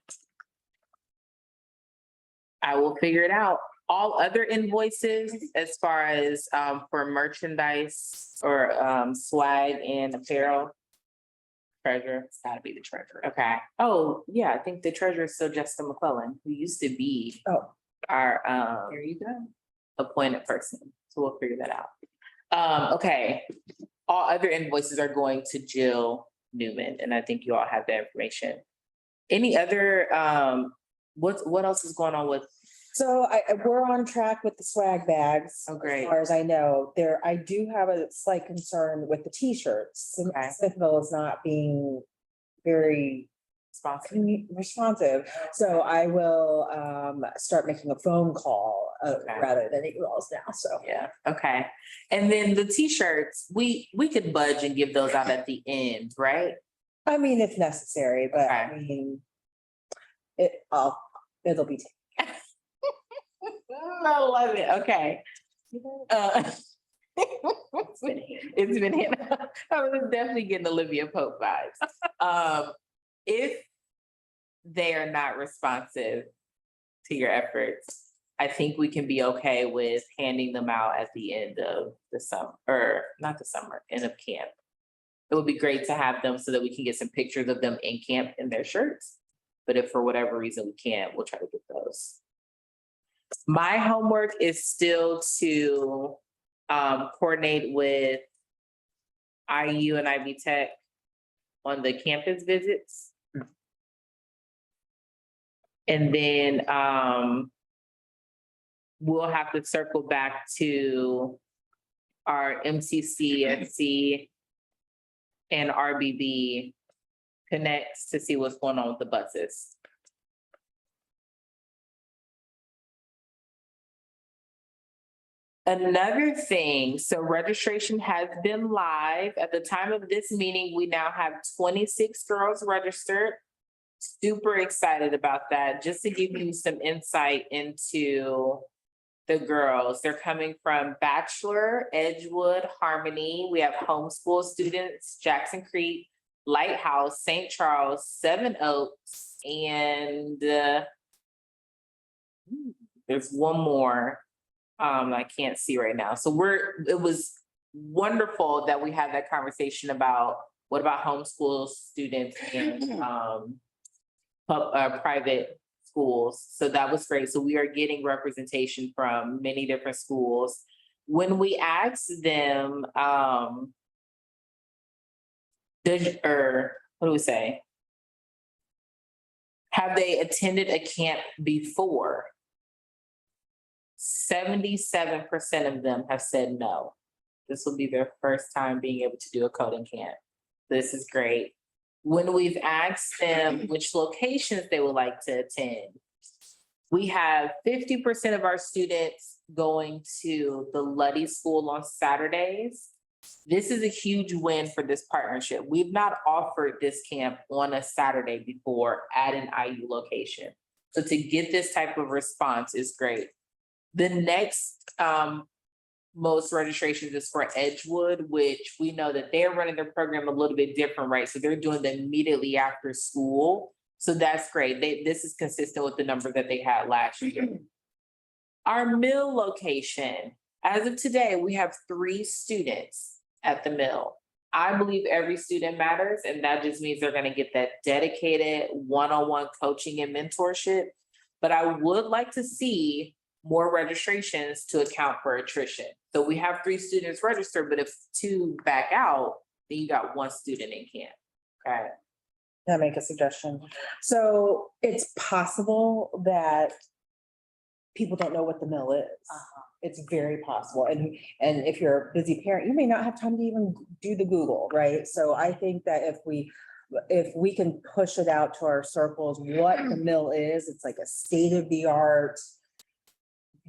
I will figure it out. All other invoices as far as for merchandise or swag and apparel. Treasurer. It's gotta be the treasurer. Okay. Oh, yeah, I think the treasurer is still Jessica McClellan, who used to be Oh. our There you go. appointed person. So we'll figure that out. Okay. All other invoices are going to Jill Newman, and I think you all have that information. Any other what else is going on with? So we're on track with the swag bags. Oh, great. As far as I know, I do have a slight concern with the t-shirts. Okay. Smithville is not being very Sponsor. responsive. So I will start making a phone call Okay. rather than emails now, so. Yeah, okay. And then the t-shirts, we could budge and give those out at the end, right? I mean, if necessary, but I Okay. mean, it'll be. I love it, okay. It's been handy. It's been hit. I was definitely getting Olivia Pope vibes. If they are not responsive to your efforts, I think we can be okay with handing them out at the end of the summer, or not the summer, end of camp. It would be great to have them so that we can get some pictures of them in camp in their shirts. But if for whatever reason we can't, we'll try to get those. My homework is still to coordinate with IU and Ivy Tech on the campus visits. And then we'll have to circle back to our MCC and RBB connects to see what's going on with the buses. Another thing, so registration has been live. At the time of this meeting, we now have 26 girls registered. Super excited about that. Just to give you some insight into the girls, they're coming from Bachelor, Edgewood, Harmony. We have homeschool students, Jackson Creek, Lighthouse, St. Charles, Seven Oaks, and there's one more I can't see right now. So it was wonderful that we had that conversation about what about homeschool students and private schools. So that was great. So we are getting representation from many different schools. When we asked them, what do we say? Have they attended a camp before? 77% of them have said no. This will be their first time being able to do a coding camp. This is great. When we've asked them which locations they would like to attend, we have 50% of our students going to the Luddy School on Saturdays. This is a huge win for this partnership. We've not offered this camp on a Saturday before at an IU location. So to get this type of response is great. The next most registrations is for Edgewood, which we know that they're running their program a little bit different, right? So they're doing them immediately after school. So that's great. This is consistent with the number that they had last year. Our Mill location, as of today, we have 3 students at the Mill. I believe every student matters, and that just means they're gonna get that dedicated one-on-one coaching and mentorship. But I would like to see more registrations to account for attrition. So we have 3 students registered, but if 2 back out, then you got one student in camp. Okay, Can I make a suggestion? So it's possible that people don't know what the mill is. It's very possible. And if you're a busy parent, you may not have time to even do the Google, right? So I think that if we can push it out to our circles, what the mill is, it's like a state of the art,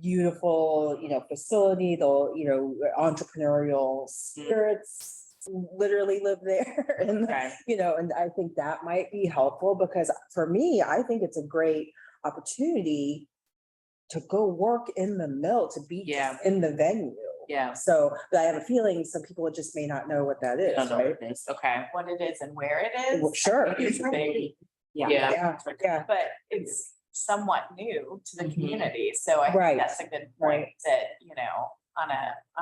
beautiful, facility, entrepreneurial spirits literally live there. And, okay, and I think that might be helpful because for me, I think it's a great opportunity to go work in the mill, to be Yeah. just in the venue. yeah. So but I have a feeling some people just may not know what that I is, don't know right? what it is. Okay, What it is and where it is. Well, sure. It's big, yeah, Yeah, yeah, but it's somewhat new to the Mhm. community, so I Right. think that's a good point Right. that, on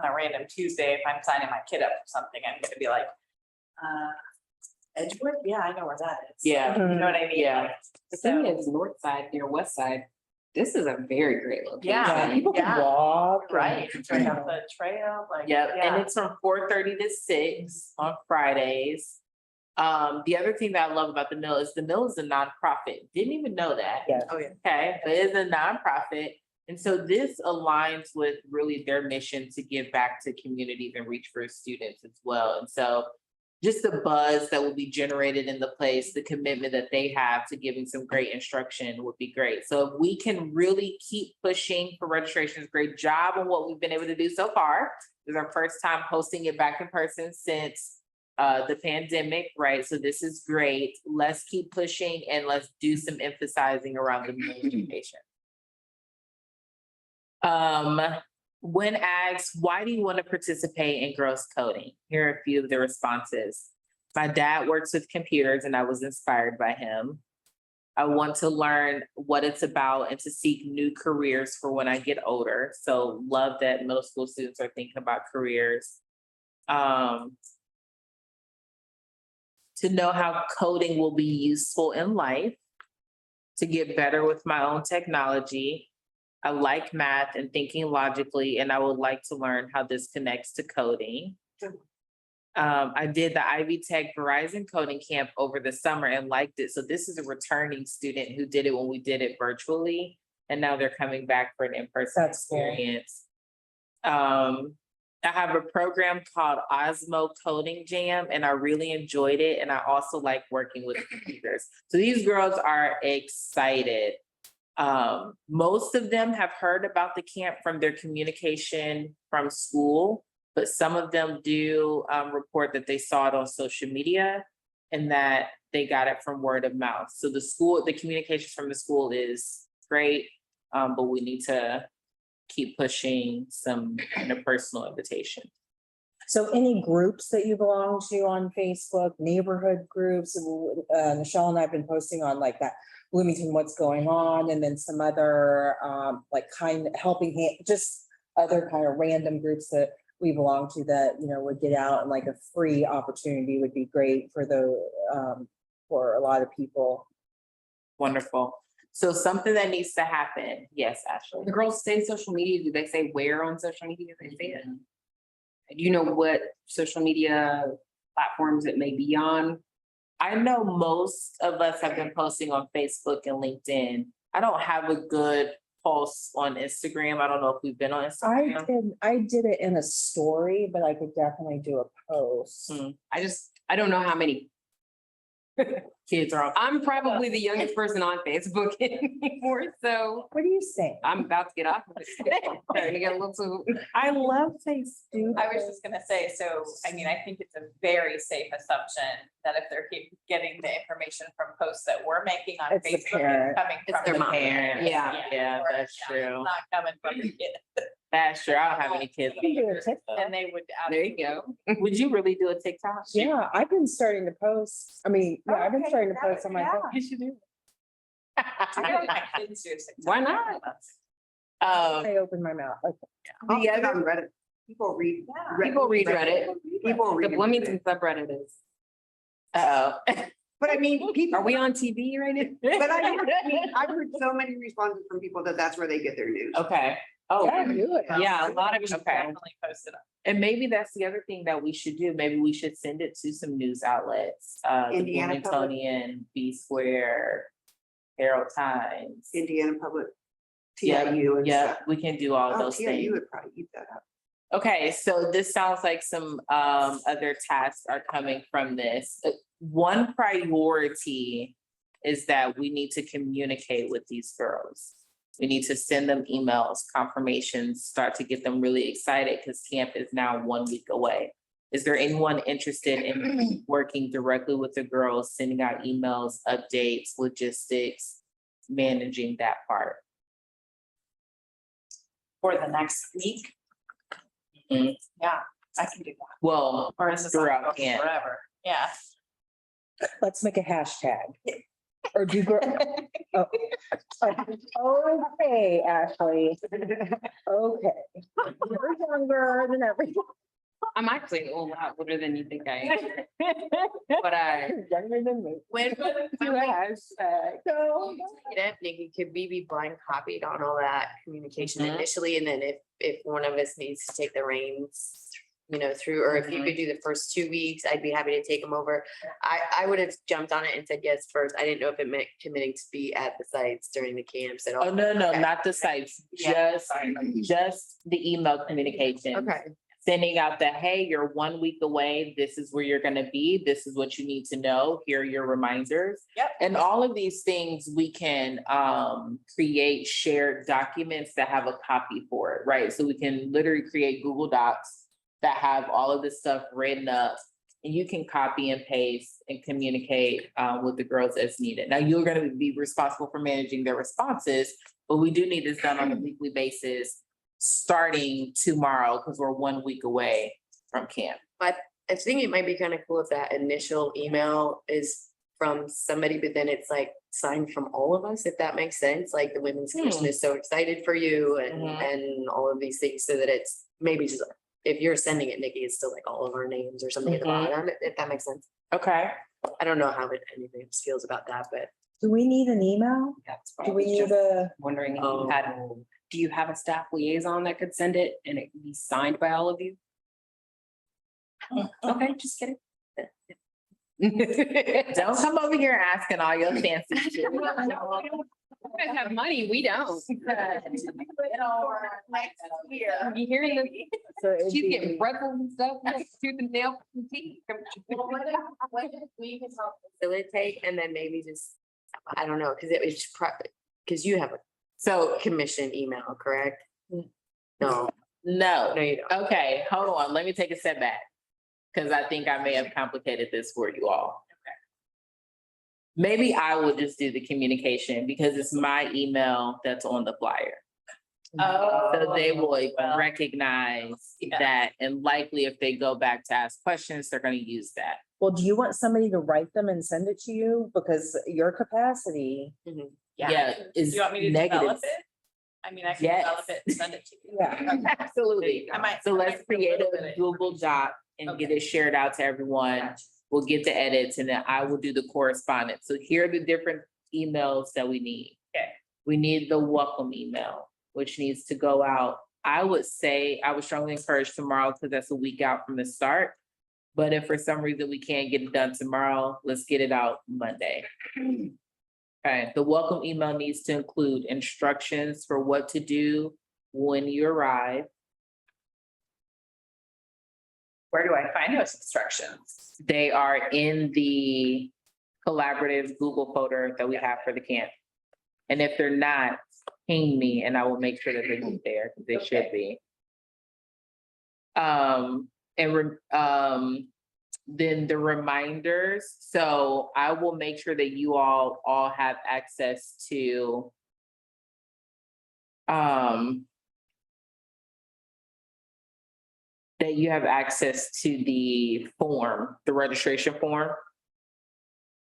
a random Tuesday, if I'm signing my kid up for something, I'm gonna be like, Edgewood, yeah, I know where that is. yeah, You know what I mean? Yeah. Like, The thing so- is, north side near west side, this is a very great location. yeah, people can Yeah. walk. and- Right, it's right off the trail, like. Yep, and yeah. it's from 4:30 to 6 on Fridays. The other thing that I love about the mill is a nonprofit. Didn't even know that. Yeah. Oh, yeah. Okay, but it's a nonprofit. And so this aligns with really their mission to give back to communities and reach for students as well. And so just the buzz that will be generated in the place, the commitment that they have to giving some great instruction would be great. So if we can really keep pushing for registrations, great job on what we've been able to do so far. This is our first time hosting it back in person since the pandemic, right? So this is great. Let's keep pushing and let's do some emphasizing around the middle education. When asked, why do you want to participate in girls coding? Here are a few of the responses. My dad works with computers and I was inspired by him. I want to learn what it's about and to seek new careers for when I get older. So love that middle school students are thinking about careers. To know how coding will be useful in life, to get better with my own technology. I like math and thinking logically, and I would like to learn how this connects to coding. I did the Ivy Tech Verizon coding camp over the summer and liked it. So this is a returning student who did it when we did it virtually, and now they're coming back for an in-person That's cool. experience. I have a program called Osmo Coding Jam, and I really enjoyed it. And I also like working with computers. So these girls are excited. Most of them have heard about the camp from their communication from school, but some of them do report that they saw it on social media and that they got it from word of mouth. So the communications from the school is great, but we need to keep pushing some interpersonal invitation. So any groups that you belong to on Facebook, neighborhood groups, Michelle and I have been posting on like that Bloomington What's Going On, and then some other helping hand, just other kind of random groups that we belong to that, would get out, and like a free opportunity would be great for for a lot of people. Wonderful. So something that needs to happen. Yes, Ashley. The girls say social media, do they say where on social media they say it? Do you know what social media platforms it may be on? I know most of us have been posting on Facebook and LinkedIn. I don't have a good pulse on Instagram. I don't know if we've been on Instagram. I did it in a story, but I could definitely do a post. I don't know how many. Kids are on. I'm probably the youngest person on Facebook anymore, so What do you think? I'm about to get off of it. Starting to get a little too. I love Facebook. I was just gonna say, so, I mean, I think it's a very safe assumption that if they're getting the information from posts that we're making on It's the Facebook, parent. it's coming It's from their the mom. parent. Yeah. Yeah, that's It's true. not coming from the kid, That's true. I don't have any kids. You can do a TikTok. and they would. There you go. Would you really do a TikTok? Yeah, I've been starting to post. I've been Okay, starting to that- post on my yeah. phone. You should do. I know my kids do TikTok. Why not? I opened my mouth. Okay. I'll The put it other- on Reddit. People read. Yeah. People read Reddit. People The read. Bloomington Reddit. subreddit is. Oh. But I mean, people. Are we on TV right now? But I've heard so many responses from people that that's where they get their news. Okay, Oh, Yeah, do it. Yeah, a lot of We should people. definitely post it. and maybe that's the other thing that we should do. Maybe we should send it to some news outlets, the Indiana Public- Wilmingtonian, B Square, Herald Times. Indiana Public. Yeah, TIU and yeah, stuff. we can do all Oh, those TIU things. would probably eat that up. Okay, so this sounds like some other tasks are coming from this. One priority is that we need to communicate with these girls. We need to send them emails, confirmations, start to get them really excited because camp is now 1 week away. Is there anyone interested in working directly with the girls, sending out emails, updates, logistics, managing that part? For the next week. Mhm. Yeah, I can do that. Well, Or is this throughout like camp. forever? Yeah. Let's make a hashtag. Or do girl. Oh, okay, Ashley. Okay. You're younger than everyone. I'm actually a lot older than you think I am. But You're younger than me. when Do a hashtag. No. It, Nikki, could we be blind copied on all that communication Mhm. initially, and then if one of us needs to take the reins, through, or if you could do the first 2 weeks, I'd be happy to take them over. I would have jumped on it and said yes first. I didn't know if it meant committing to be at the sites during the camps at all. Oh, no, Okay. not the sites, Yeah. just the email communication. Okay, Sending out that, hey, you're 1 week away, this is where you're gonna be, this is what you need to know, here are your reminders. Yep. And all of these things, we can create shared documents that have a copy for it, right? So we can literally create Google Docs that have all of this stuff written up. And you can copy and paste and communicate with the girls as needed. Now, you're gonna be responsible for managing their responses, but we do need this done on a weekly basis, starting tomorrow, because we're 1 week away from camp. I think it might be kind of cool if that initial email is from somebody, but then it's like signed from all of us, if that makes sense, like the women's commission is so excited for you and, Mhm. and all of these things, so that it's maybe just, if you're sending it, Nikki, it's still like all of our names or something at the Mhm. bottom, if that makes sense. Okay. I don't know how anybody else feels about that, but. Do we need an email? that's what Do I we was need just a? wondering if you had, do you have a staff liaison that could send it and it can be signed by all of you? Okay, just kidding. Don't come over here asking all your fancy shit. You guys have money, we don't. You hearing this? So it'd She's be- getting freckles and stuff, tooth and nail and teeth. We can help facilitate and then maybe just, I don't know, because it was, because you have a So, commission email, correct? No, no, no, you don't. okay, hold on, let me take a step back. Because I think I may have complicated this for you all. Maybe I will just do the communication because it's my email that's on the flyer. So they will well, recognize Yeah. that, and likely if they go back to ask questions, they're gonna use that. Well, do you want somebody to write them and send it to you? Because your capacity. Yeah, Do is you want me to negative. develop it? I mean, I can Yes. develop it and send it to you. Yeah. Absolutely. I might- So I let's might put a create little bit a of Google Doc and get Okay. it shared out to everyone. Gotcha. We'll get the edits and then I will do the correspondence. So here are the different emails that we need. Okay. We need the welcome email, which needs to go out. I would say, I would strongly encourage tomorrow because that's a week out from the start. But if for some reason we can't get it done tomorrow, let's get it out Monday. Okay, the welcome email needs to include instructions for what to do when you arrive. Where do I find those instructions? They are in the collaborative Google folder that we have for the camp. And if they're not, ping me and I will make sure that they're there, because they should be. Then the reminders, so I will make sure that you all have access to that you have access to the form, the registration form.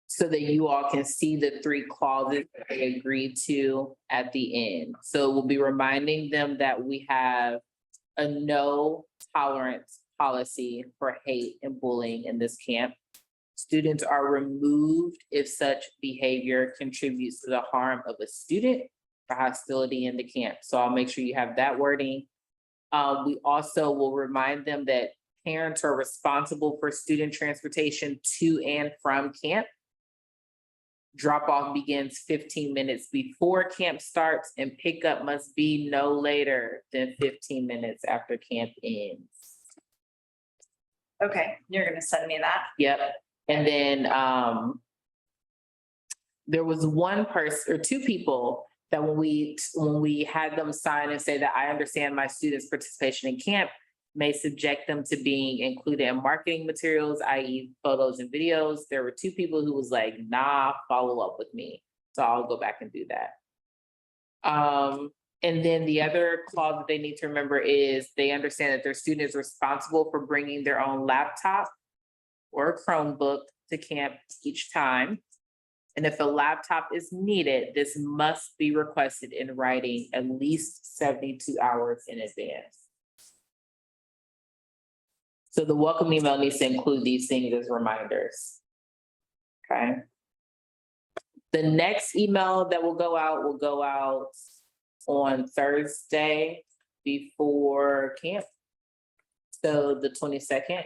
So that you all can see the 3 clauses that they agreed to at the end. So we'll be reminding them that we have a no tolerance policy for hate and bullying in this camp. Students are removed if such behavior contributes to the harm of a student for hostility in the camp. So I'll make sure you have that wording. We also will remind them that parents are responsible for student transportation to and from camp. Drop off begins 15 minutes before camp starts and pickup must be no later than 15 minutes after camp ends. Okay, you're gonna send me that. Yep, and then, there was one person or two people that when we had them sign and say that I understand my students' participation in camp may subject them to being included in marketing materials, i.e. photos and videos. There were two people who was like, nah, follow up with me. So I'll go back and do that. And then the other clause that they need to remember is they understand that their student is responsible for bringing their own laptop or a Chromebook to camp each time. And if a laptop is needed, this must be requested in writing at least 72 hours in advance. So the welcome email needs to include these things as reminders. Okay. The next email that will go out on Thursday before camp. So the 22nd.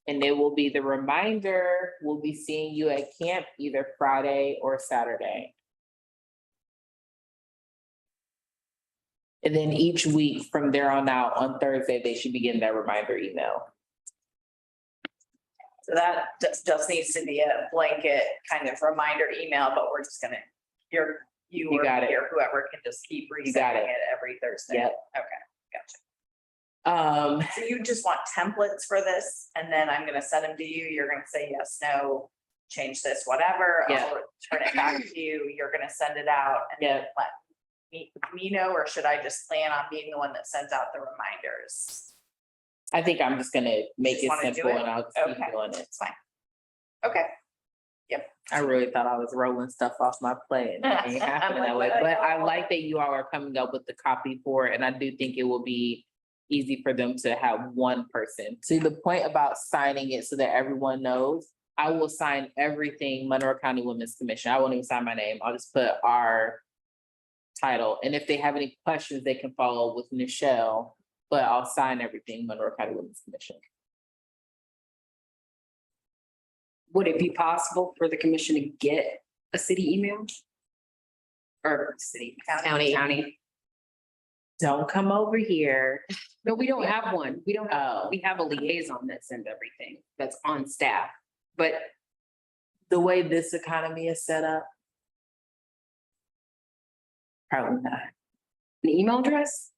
And it will be the reminder, we'll be seeing you at camp either Friday or Saturday. And then each week from there on out, on Thursday, they should be getting that reminder email. So that just needs to be a blanket kind of reminder email, but we're just gonna, you You or got it. me or whoever can just keep You got resending it. it every Thursday. Yep. Okay, gotcha. Um, So you just want templates for this, and then I'm gonna send them to you, you're gonna say yes, no, change this, whatever. Yeah. I'll turn it back to you, you're gonna send it out and then let me know, or should I just plan on being the one that sends out the reminders? I think I'm just gonna make Just it wanna do simple it? and I'll keep Okay. doing it. It's fine. Okay. I really thought I was rolling stuff off my plate. and it ain't happening that way, but I like that you all are coming up with the copy for it, and I do think it will be easy for them to have one person. To the point about signing it so that everyone knows, I will sign everything Monroe County Women's Commission. I won't even sign my name. I'll just put our title. And if they have any questions, they can follow with Nichelle, but I'll sign everything Monroe County Women's Commission. Would it be possible for the commission to get a city email? Or city, county? Don't come over here. No, we don't have one. We don't have, Oh. we have a liaison that sends everything that's on staff. But The way this economy is set up. Probably not, an email address?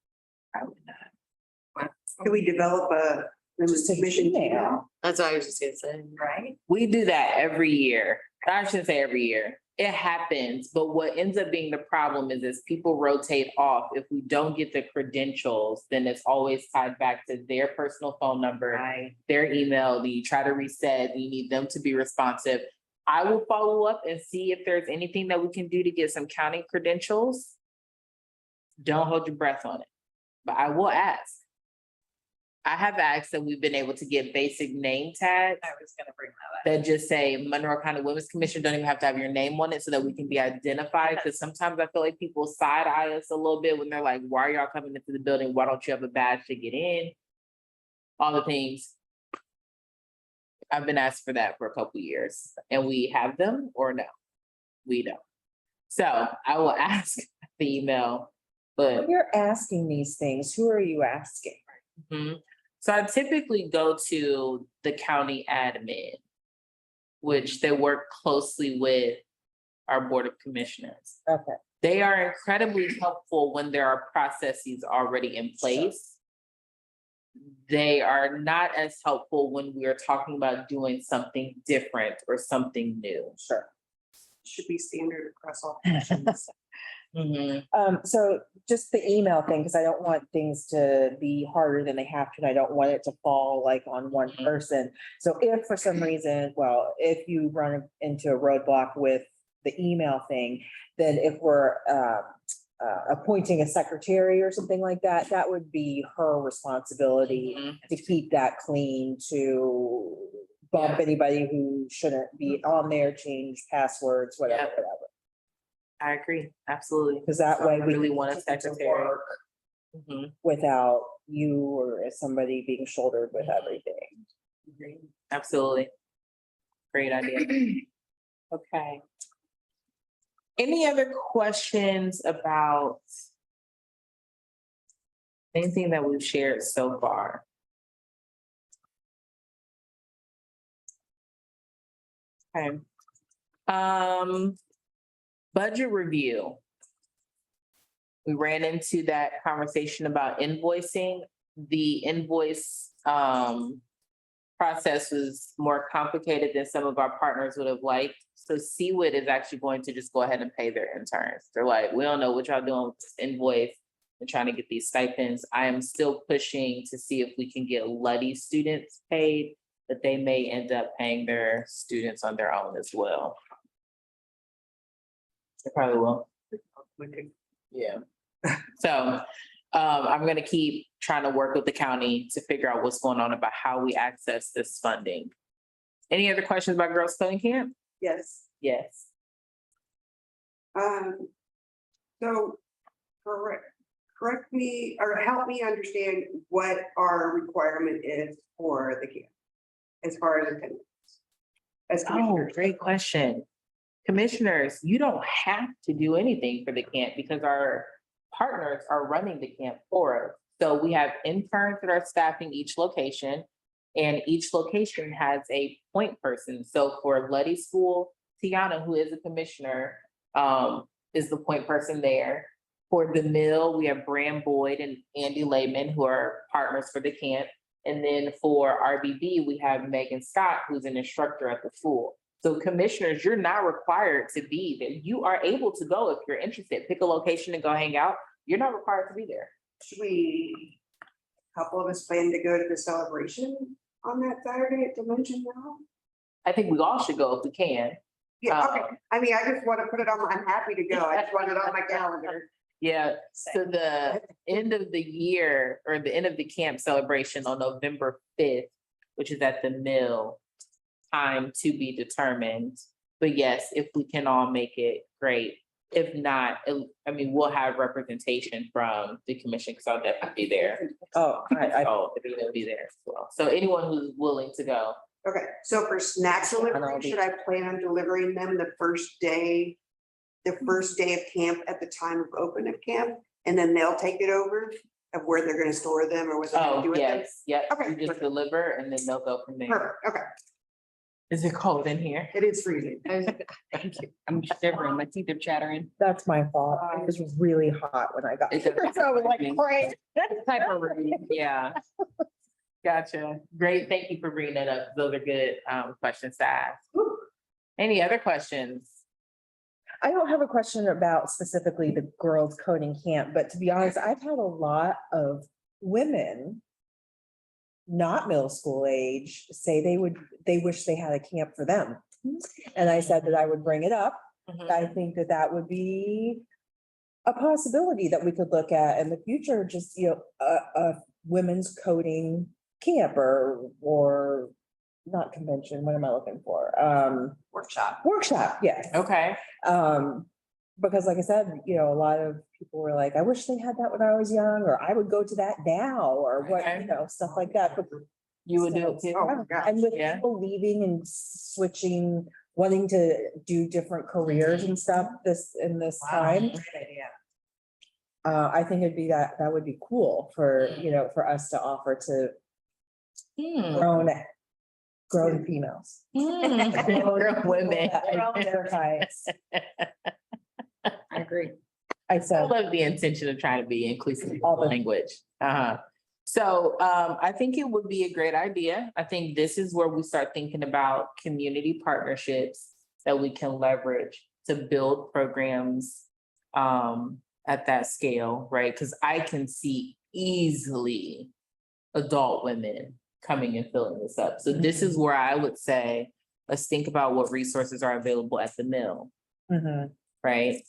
probably not. Can we develop a Just a commission Gmail. email? That's what I was just gonna say. Right? We do that every year. I shouldn't say every year. It happens, but what ends up being the problem is as people rotate off, if we don't get the credentials, then it's always tied back to their personal phone number, their email, you try to reset, you need them to be responsive. I will follow up and see if there's anything that we can do to get some county credentials. Don't hold your breath on it, but I will ask. I have asked that we've been able to get basic name tags I was gonna bring that up. that just say Monroe County Women's Commission, don't even have to have your name on it so that we can be identified. Because sometimes I feel like people side eye us a little bit when they're like, why are y'all coming into the building? Why don't you have a badge to get in? All the things. I've been asked for that for a couple years and we have them or no, we don't. So I will ask the email, but When you're asking these things, who are you asking? mhm. So I typically go to the county admin, which they work closely with our Board of Commissioners. Okay. They are incredibly helpful when there are processes already in place. They are not as helpful when we are talking about doing something different or something new. Sure. Should be standard across all commissions. Mhm. So just the email thing, because I don't want things to be harder than they have to, and I don't want it to fall like on one Mhm. person. So if for some reason, well, if you run into a roadblock with the email thing, then if we're appointing a secretary or something like that, that would be her responsibility Mhm. to keep that clean, to bump anybody who shouldn't be on there, change passwords, whatever, Yep. whatever. I agree, absolutely. Because that way we Really can want a continue to secretary. work Mhm. without you or somebody being shouldered with everything. Absolutely. Great idea. Okay. Any other questions about anything that we've shared so far? Okay. Budget review. We ran into that conversation about invoicing. The invoice, process was more complicated than some of our partners would have liked. So CWIT is actually going to just go ahead and pay their interns. They're like, we don't know what y'all doing with this invoice and trying to get these stipends. I am still pushing to see if we can get Luddy students paid, but they may end up paying their students on their own as well. They probably will. Yeah. So I'm gonna keep trying to work with the county to figure out what's going on about how we access this funding. Any other questions about Girls Coding Camp? Yes. Yes. So correct me or help me understand what our requirement is for the camp as far as attendance. As Oh, commissioners. great question. Commissioners, you don't have to do anything for the camp because our partners are running the camp for us. So we have interns that are staffing each location, and each location has a point person. So for Luddy School, Tiana, who is a commissioner, is the point person there. For the mill, we have Bram Boyd and Andy Lehman, who are partners for the camp. And then for RBB, we have Megan Scott, who's an instructor at the school. So commissioners, you're not required to be there. You are able to go if you're interested. Pick a location and go hang out. You're not required to be there. Should we, a couple of us plan to go to the celebration on that Saturday at Dimension now? I think we all should go if we can. Yeah, okay. I mean, I just want to put it on, I'm happy to go. I just want it on my calendar. Yeah, so the end of the year or the end of the camp celebration on November 5th, which is at the mill, time to be determined. But yes, if we can all make it, great. If not, I mean, we'll have representation from the commission because I'll definitely be there. Oh, I, Oh, it'll be there as well. So anyone who's willing to go. Okay, so for snacks delivery, I'll be- should I plan on delivering them the first day of camp at the time of open of camp? And then they'll take it over of where they're gonna store them or what they're gonna Oh, do with them? yes, yep. Okay, You just perfect. deliver and then they'll go from there. Perfect, okay. Is it cold in here? It is freezing. Thank you. I'm shivering, my teeth are chattering. that's my fault. It was really hot when I got It here. doesn't So I was like, matter. great. Type of room, yeah. Gotcha. Great. Thank you for bringing that up. Those are good questions to ask. Any other questions? I don't have a question about specifically the girls coding camp, but to be honest, I've had a lot of women, not middle school age, say they wish they had a camp for them. And I said that I would bring it up. I think that that would be a possibility that we could look at in the future, just, you know, a women's coding camp or not convention, what am I looking for? Workshop, yes. Okay. Because like I said, you know, a lot of people were like, I wish they had that when I was young, or I would go to that now, or what, Okay. you know, stuff like that. But You would do it too? Oh, my gosh. and with Yeah. people leaving and switching, wanting to do different careers and stuff in this time. I think it'd be that would be cool for, you know, for us to offer to grown females. Grown women. Grown guys. I agree. I I said, love the intention of trying to be inclusive All of the- language. So I think it would be a great idea. I think this is where we start thinking about community partnerships that we can leverage to build programs at that scale, right? Because I can see easily adult women coming and filling this up. So this is where I would say, let's think about what resources are available at the mill, mhm. right?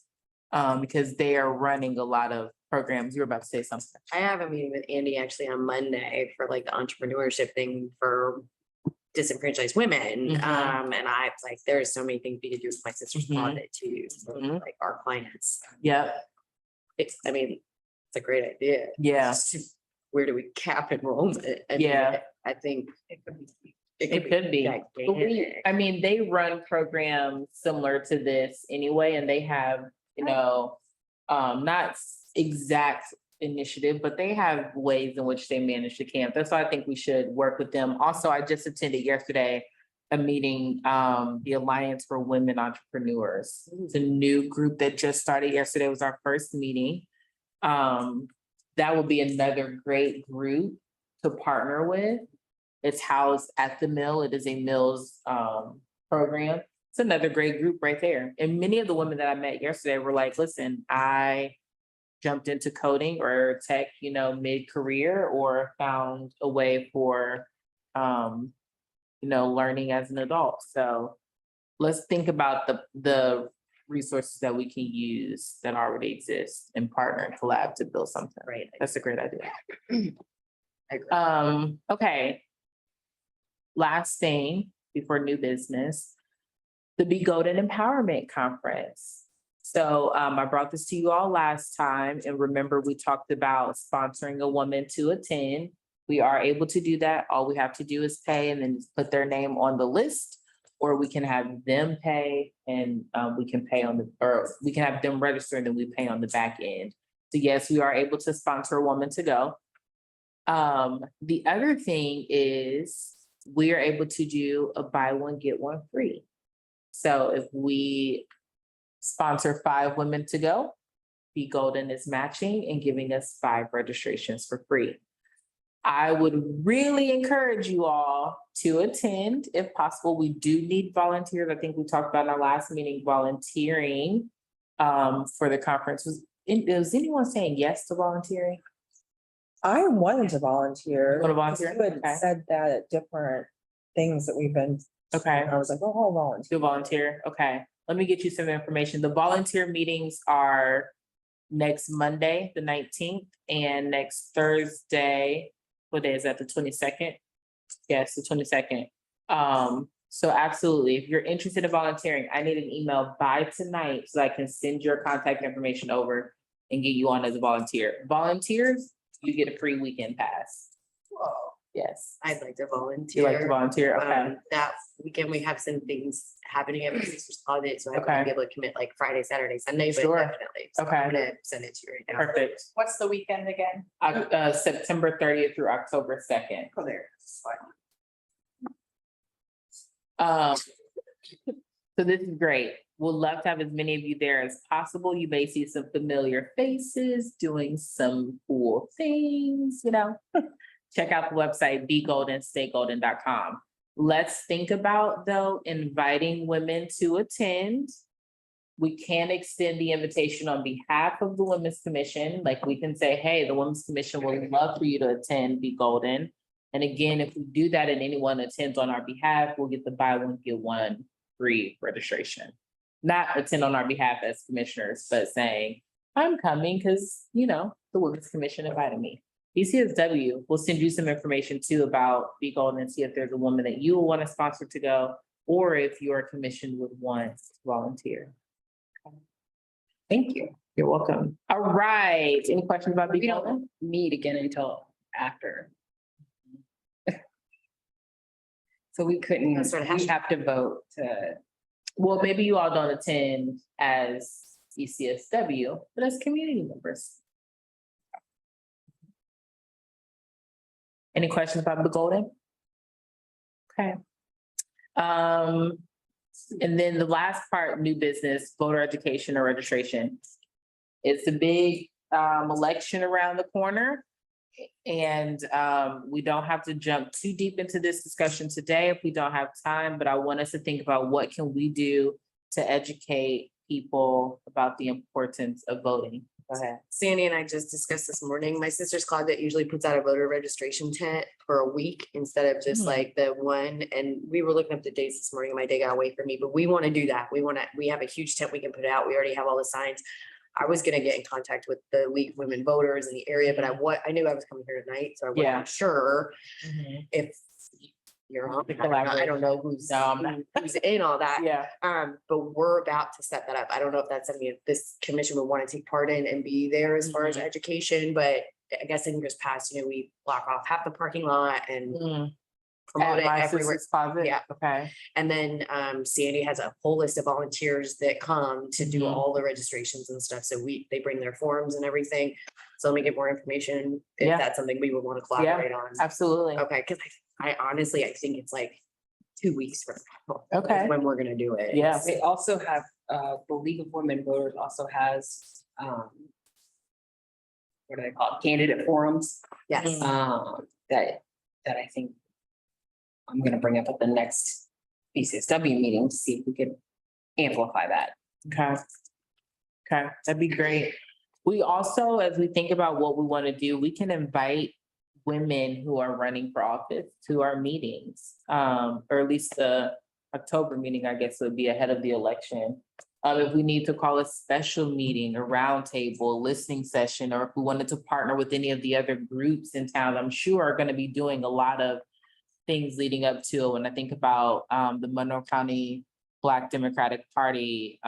Because they are running a lot of programs. You're about to say something. I have a meeting with Andy actually on Monday for like the entrepreneurship thing for disenfranchised women. Mhm. And I was like, there's so many things we could do with my sister's Mhm. closet too, for, Mhm. like our clients. Yep, I mean, it's a great idea. yeah, It's just, where do we cap enrollment? I mean, Yeah. I think. it could be. But gigantic. I mean, they run programs similar to this anyway, and they have, not exact initiative, but they have ways in which they manage the campus. So I think we should work with them. Also, I just attended yesterday a meeting, the Alliance for Women Entrepreneurs. It's a new group that just started yesterday. It was our first meeting. That will be another great group to partner with. It's housed at the Mill. It is a Mills program. It's another great group right there. And many of the women that I met yesterday were like, listen, I jumped into coding or tech, mid-career, or found a way for learning as an adult. So let's think about the resources that we can use that already exist and partner and collab to build something. Right. That's a great idea. I agree. Okay. Last thing before new business, the Be Golden Empowerment Conference. So I brought this to you all last time, and remember we talked about sponsoring a woman to attend. We are able to do that. All we have to do is pay and then put their name on the list, or we can have them pay and we can have them register and then we pay on the back end. So yes, we are able to sponsor a woman to go. The other thing is we are able to do a buy one, get one free. So if we sponsor 5 women to go, Be Golden is matching and giving us 5 registrations for free. I would really encourage you all to attend if possible. We do need volunteers. I think we talked about in our last meeting, volunteering for the conference. Was anyone saying yes to volunteering? I wanted to volunteer. You wanna 'cause volunteer? You had Okay. said that at different things that we've been, Okay. and I was like, oh, I'll volunteer. To volunteer, okay. Let me get you some information. The volunteer meetings are next Monday, the 19th, and next Thursday. What day is that, the 22nd? Yes, the 22nd. So absolutely, if you're interested in volunteering, I need an email by tonight so I can send your contact information over and get you on as a volunteer. Volunteers, you get a free weekend pass. Whoa. Yes. I'd like to You volunteer. like to volunteer? Okay. That weekend, we have some things happening at my sister's holiday, so I Okay. wouldn't be able to commit like Friday, Saturday, Sunday, but Sure. definitely. So Okay. I'm gonna send it to you right now. Perfect. What's the weekend again? September 30th through October 2nd. Oh, there. It's fine. So this is great. We'll love to have as many of you there as possible. You may see some familiar faces doing some cool things, Check out the website, begoldenstaygolden.com. Let's think about, though, inviting women to attend. We can extend the invitation on behalf of the Women's Commission. Like we can say, hey, the Women's Commission would love for you to attend Be Golden. And again, if we do that and anyone attends on our behalf, we'll get the buy one, get one free registration. Not attend on our behalf as commissioners, but saying, I'm coming because, the Women's Commission invited me. BCSW will send you some information too about Be Golden and see if there's a woman that you will want to sponsor to go, or if your commission would want to volunteer. Thank you. You're welcome. All right. Any questions about Be We Golden? don't meet again until after. So we couldn't, That's sort of we have to vote to, Well, maybe you all don't attend as ECSW, but as community members. Any questions about Be Golden? Okay. And then the last part, new business, voter education or registration. It's a big election around the corner. And we don't have to jump too deep into this discussion today if we don't have time, but I want us to think about what can we do to educate people about the importance of voting. Go ahead. Sandy and I just discussed this morning, my sister's closet usually puts out a voter registration tent for a week instead of just Hmm. like the one. And we were looking up the dates this morning, and my day got away from me, but we want to do that. We have a huge tent we can put out. We already have all the signs. I was gonna get in contact with the League of Women Voters in the area, but I knew I was coming here tonight, so I Yeah. wasn't sure if you're on, I don't know who's, No, I'm not. who's in all that. Yeah. But we're about to set that up. I don't know if that's something that this commission would want to take part in and be there as far as Mhm. education, but I guess in years past, we block off half the parking lot and promote At it my everywhere. sister's closet? Yeah. Okay. And then Sandy has a whole list of volunteers that come to do Mhm. all the registrations and stuff. So they bring their forms and everything. So let me get more information if Yeah. that's something we would want to collaborate on. Absolutely. Okay, because I honestly, I think it's like 2 weeks from now. is Okay. When we're gonna do it. Yeah. They also have, the League of Women Voters also has, what do they call it, candidate forums, Yes. that I think I'm gonna bring up at the next BCSW meeting to see if we could amplify that. Okay. Okay, that'd be great. We also, as we think about what we want to do, we can invite women who are running for office to our meetings. Or at least the October meeting, I guess, would be ahead of the election. If we need to call a special meeting, a roundtable, listening session, or if we wanted to partner with any of the other groups in town, I'm sure are going to be doing a lot of things leading up to it. When I think about the Monroe County Black Democratic Party,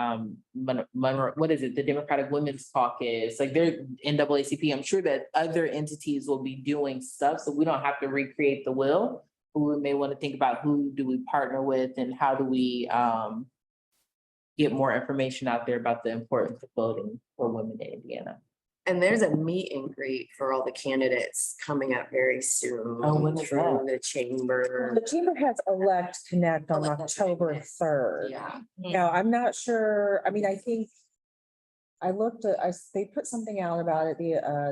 Monroe, what is it? The Democratic Women's Caucus, like they're NAACP. I'm sure that other entities will be doing stuff, so we don't have to recreate the wheel. We may want to think about who do we partner with and how do we get more information out there about the importance of voting for women in Indiana. And there's a meet and greet for all the candidates coming up very soon. Oh, when is through that? the chamber. The chamber has Elect Connect on Elect October Connect. 3rd. Yeah. Now, I'm not sure, I mean, I think I looked at, they put something out about it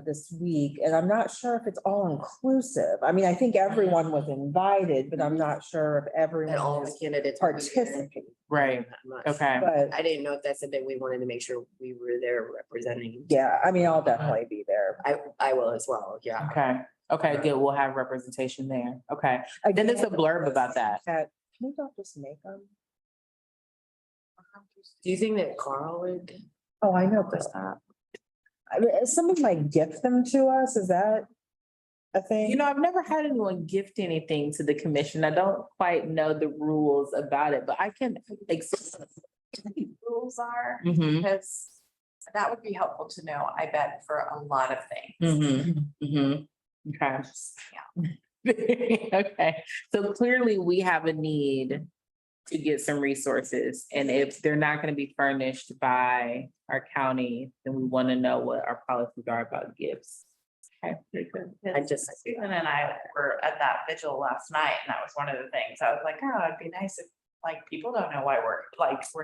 this week, and I'm not sure if it's all inclusive. I mean, I think everyone was invited, but I'm not sure if That all everyone the is candidates. will be there. participating. Right, I'm not okay. But I didn't know if that's something we wanted to make sure we were there representing. yeah, I mean, I'll definitely be there. I will as well, yeah. Okay, okay, good. We'll have representation there. Okay. Then there's a blurb about that. Can we not just make them? Do you think that Carl would? Oh, I know, Chris. I mean, if somebody might gift them to us, is that a thing? You know, I've never had anyone gift anything to the commission. I don't quite know the rules about it, but I can. Rules are, Mm-hmm, because that would be helpful to know, I bet, for a lot of things. mm-hmm, mm-hmm. Okay. Okay, so clearly we have a need to get some resources, and if they're not gonna be furnished by our county, then we wanna know what our policies are about gifts. Okay, very good. I just. Susan and I were at that vigil last night, and that was one of the things. I was like, oh, it'd be nice if, like, people don't know why we're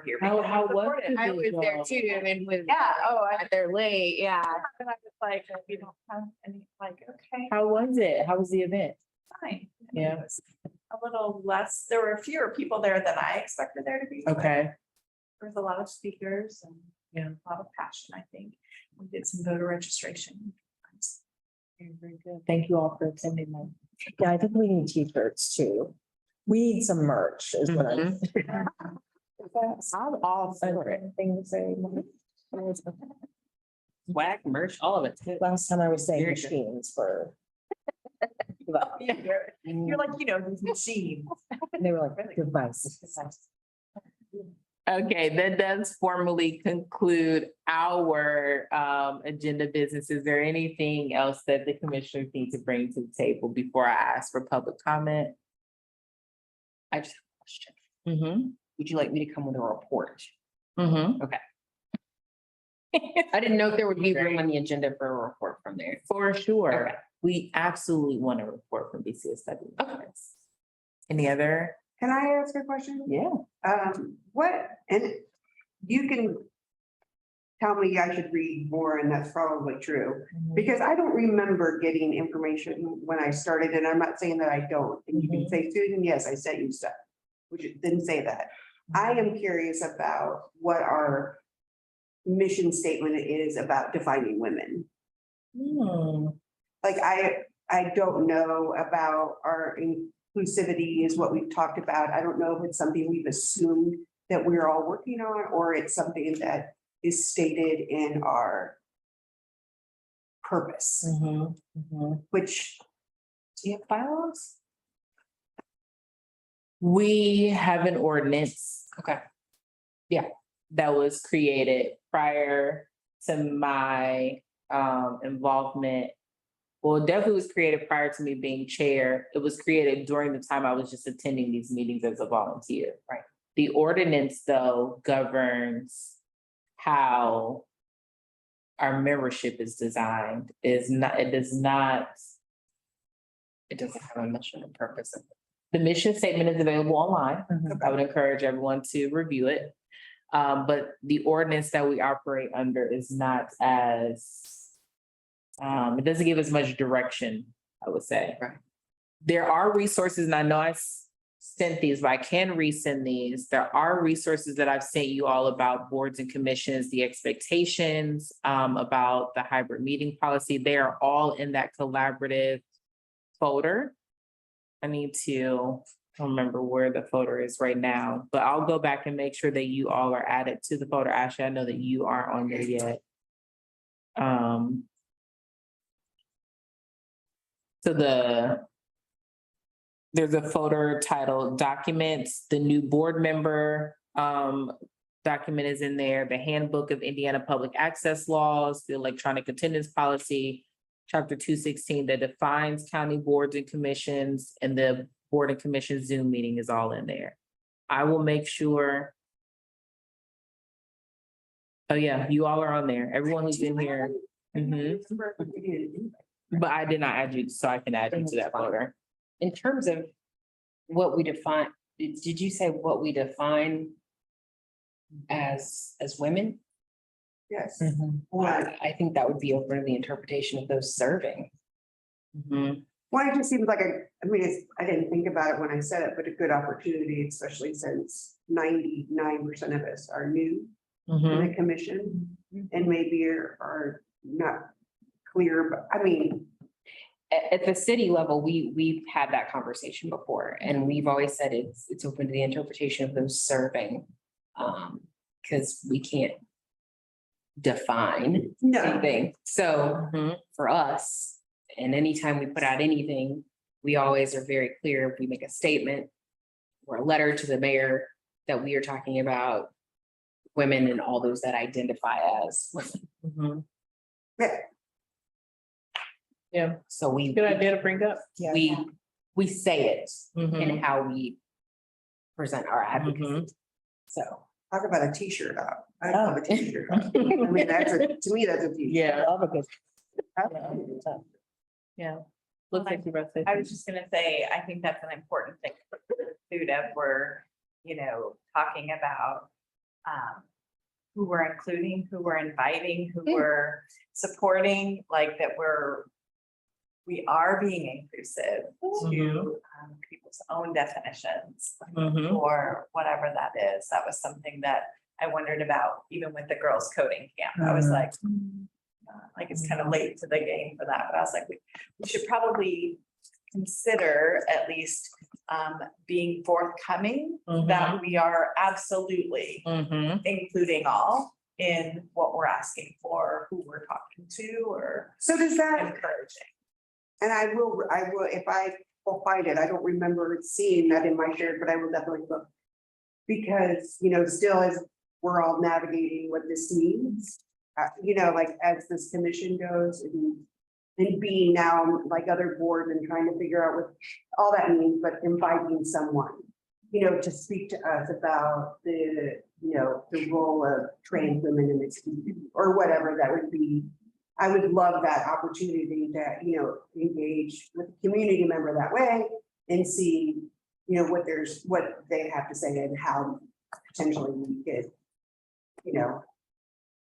here. How- because how we was support it. the I was there vigil? too, I mean, with. Yeah, oh, I, They're late, yeah. and I was like, if you don't have any, like, okay, How was it? How was the event? fine. Yeah. It was a little less, there were fewer people there than I expected there to be. Okay, There was a lot of speakers and, a lot of passion, I think. We did some voter registration. very good. Thank you all for attending that. Yeah, I think we need t-shirts too. We need some merch is what I'm. I'm all for it. Thing to say. Swag, merch, all of it. too. Last time I was saying Very good. machines for. Yeah, you're like, these machines. And they were like, devices. Okay, that does formally conclude our agenda business. Is there anything else that the commissioners need to bring to the table before I ask for public comment? I just have a question. Mm-hmm, Would you like me to come with a report? mm-hmm. I didn't know if there would be room on the agenda for a report from there. For sure. Okay. We absolutely want a report from BCSW. Any other? Can I ask a question? Yeah. And you can tell me I should read more, and that's probably true, because I don't remember getting information when I started, and I'm not saying that I don't. And you can say, Susan, yes, I sent you stuff, which it didn't say that. I am curious about what our mission statement is about defining women. Hmm. Like, I don't know about our inclusivity is what we've talked about. I don't know if it's something we've assumed that we're all working on, or it's something that is stated in our purpose, Mhm, mhm. which, Do you have bylaws? We have an ordinance. Okay. That was created prior to my involvement. Well, it definitely was created prior to me being chair. It was created during the time I was just attending these meetings as a volunteer. Right. The ordinance, though, governs how our membership is designed. It doesn't have a mission and purpose. The mission statement is available online. I would encourage everyone to review it. But the ordinance that we operate under is not as, it doesn't give as much direction, I would say. Right. There are resources, and I know I sent these, but I can resend these. There are resources that I've sent you all about boards and commissions, the expectations, about the hybrid meeting policy. They are all in that collaborative folder. I need to remember where the folder is right now, but I'll go back and make sure that you all are added to the folder. Ashley, I know that you aren't on there yet. So there's a folder titled Documents, the new board member document is in there, the Handbook of Indiana Public Access Laws, the Electronic Attendance Policy, Chapter 216 that defines county boards and commissions, and the board and commission Zoom meeting is all in there. I will make sure. Oh, yeah, you all are on there. Everyone who's in here. But I did not add you, so I can add you to that folder. In terms of what we define, did you say what we define as women? Yes. I think that would be open to the interpretation of those serving. Mhm. Well, it just seems like I didn't think about it when I said it, but a good opportunity, especially since 99% of us are new Mhm. to the commission and maybe are not clear, but I mean, At the city level, we've had that conversation before, and we've always said it's open to the interpretation of those serving. Because we can't define no, anything. So Mhm. for us, and anytime we put out anything, we always are very clear. We make a statement or a letter to the mayor that we are talking about women and all those that identify as women. Mhm. yeah, Yeah, So we, good idea to bring up. we say it Mhm. in how we present our advocacy. Mhm. So. talk about a t-shirt up. I love a t-shirt. I mean, to me, that's a t-shirt. Yeah, Yeah. yeah. Looks like you're about to say I was just gonna say, I think that's an important thing to pursue if we're, talking about who we're including, who we're inviting, who we're supporting, like that we are being inclusive to people's own definitions Mhm. or whatever that is. That was something that I wondered about even with the girls coding camp. I was like, it's kind of late to the game for that, but I was like, we should probably consider at least being forthcoming that we are absolutely Mhm. including all in what we're asking for, who we're talking to or So does that, encouraging. and I will, if I will find it, I don't remember seeing that in my shared, but I will definitely look. Because, still as we're all navigating what this means, like as this commission goes and being now like other boards and trying to figure out what all that means, but inviting someone, to speak to us about the role of trans women in this community or whatever that would be. I would love that opportunity to, engage with a community member that way and see, what they have to say and how potentially we could,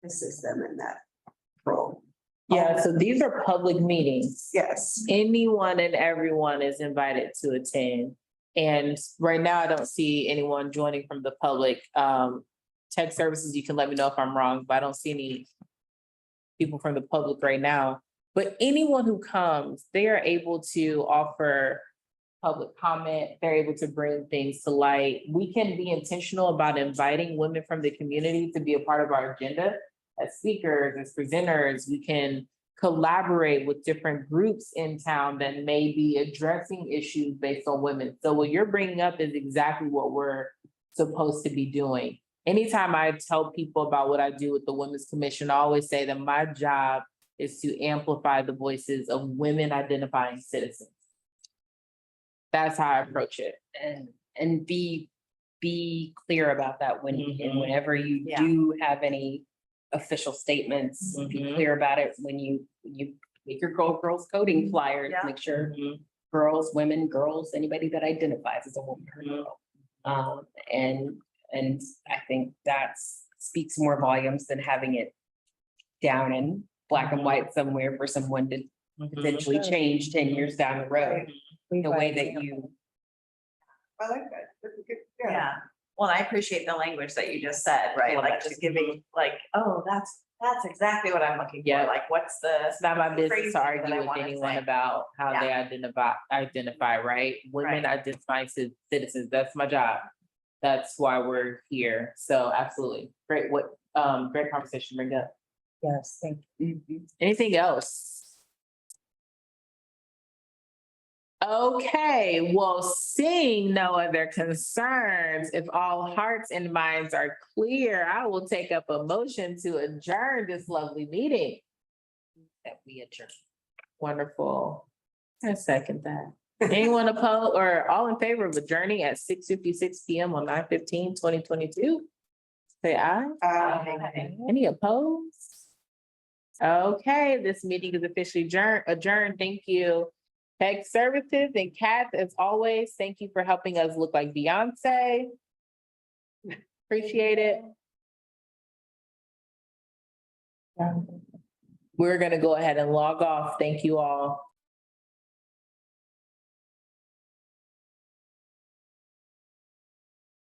assist them in that role. Yeah, so these are public meetings. Yes. Anyone and everyone is invited to attend. And right now, I don't see anyone joining from the public. Tech services, you can let me know if I'm wrong, but I don't see any people from the public right now. But anyone who comes, they are able to offer public comment. They're able to bring things to light. We can be intentional about inviting women from the community to be a part of our agenda as speakers, as presenters. We can collaborate with different groups in town that may be addressing issues based on women. So what you're bringing up is exactly what we're supposed to be doing. Anytime I tell people about what I do with the Women's Commission, I always say that my job is to amplify the voices of women identifying citizens. That's how I approach it. And be clear about that when, and Mhm. whenever you Yeah. do have any official statements, be Mhm. clear about it when you make your girls coding flyers, Yeah. make sure Mhm. girls, women, girls, anybody that identifies as a woman or Mhm. girl. And I think that speaks more volumes than having it down in black and Mhm. white somewhere for someone to potentially Sure. change 10 years down the road. We The way write that examples. you, I like that. That's a good, yeah. Yeah, well, I appreciate the language that you just said, right? Love Like that just too. giving, like, oh, that's exactly what I'm looking for. Yeah. Like, what's the? It's not my business phrasing to that argue I with wanna anyone say. about how they identify, right? Women Right. identifying citizens, that's my job. That's why we're here. So absolutely. Great, great conversation, bring up. Yes, thank you. Anything else? Okay, well, seeing no other concerns, if all hearts and minds are clear, I will take up a motion to adjourn this lovely meeting. that we adjourn. Wonderful. I second that. Anyone opposed or all in favor of adjourning at 6:56 PM on 9/15/2022? Say aye. Any opposed? Okay, this meeting is officially adjourned. Thank you. Tech Services and Katz, as always, thank you for helping us look like Beyonce. Appreciate it. We're gonna go ahead and log off. Thank you all.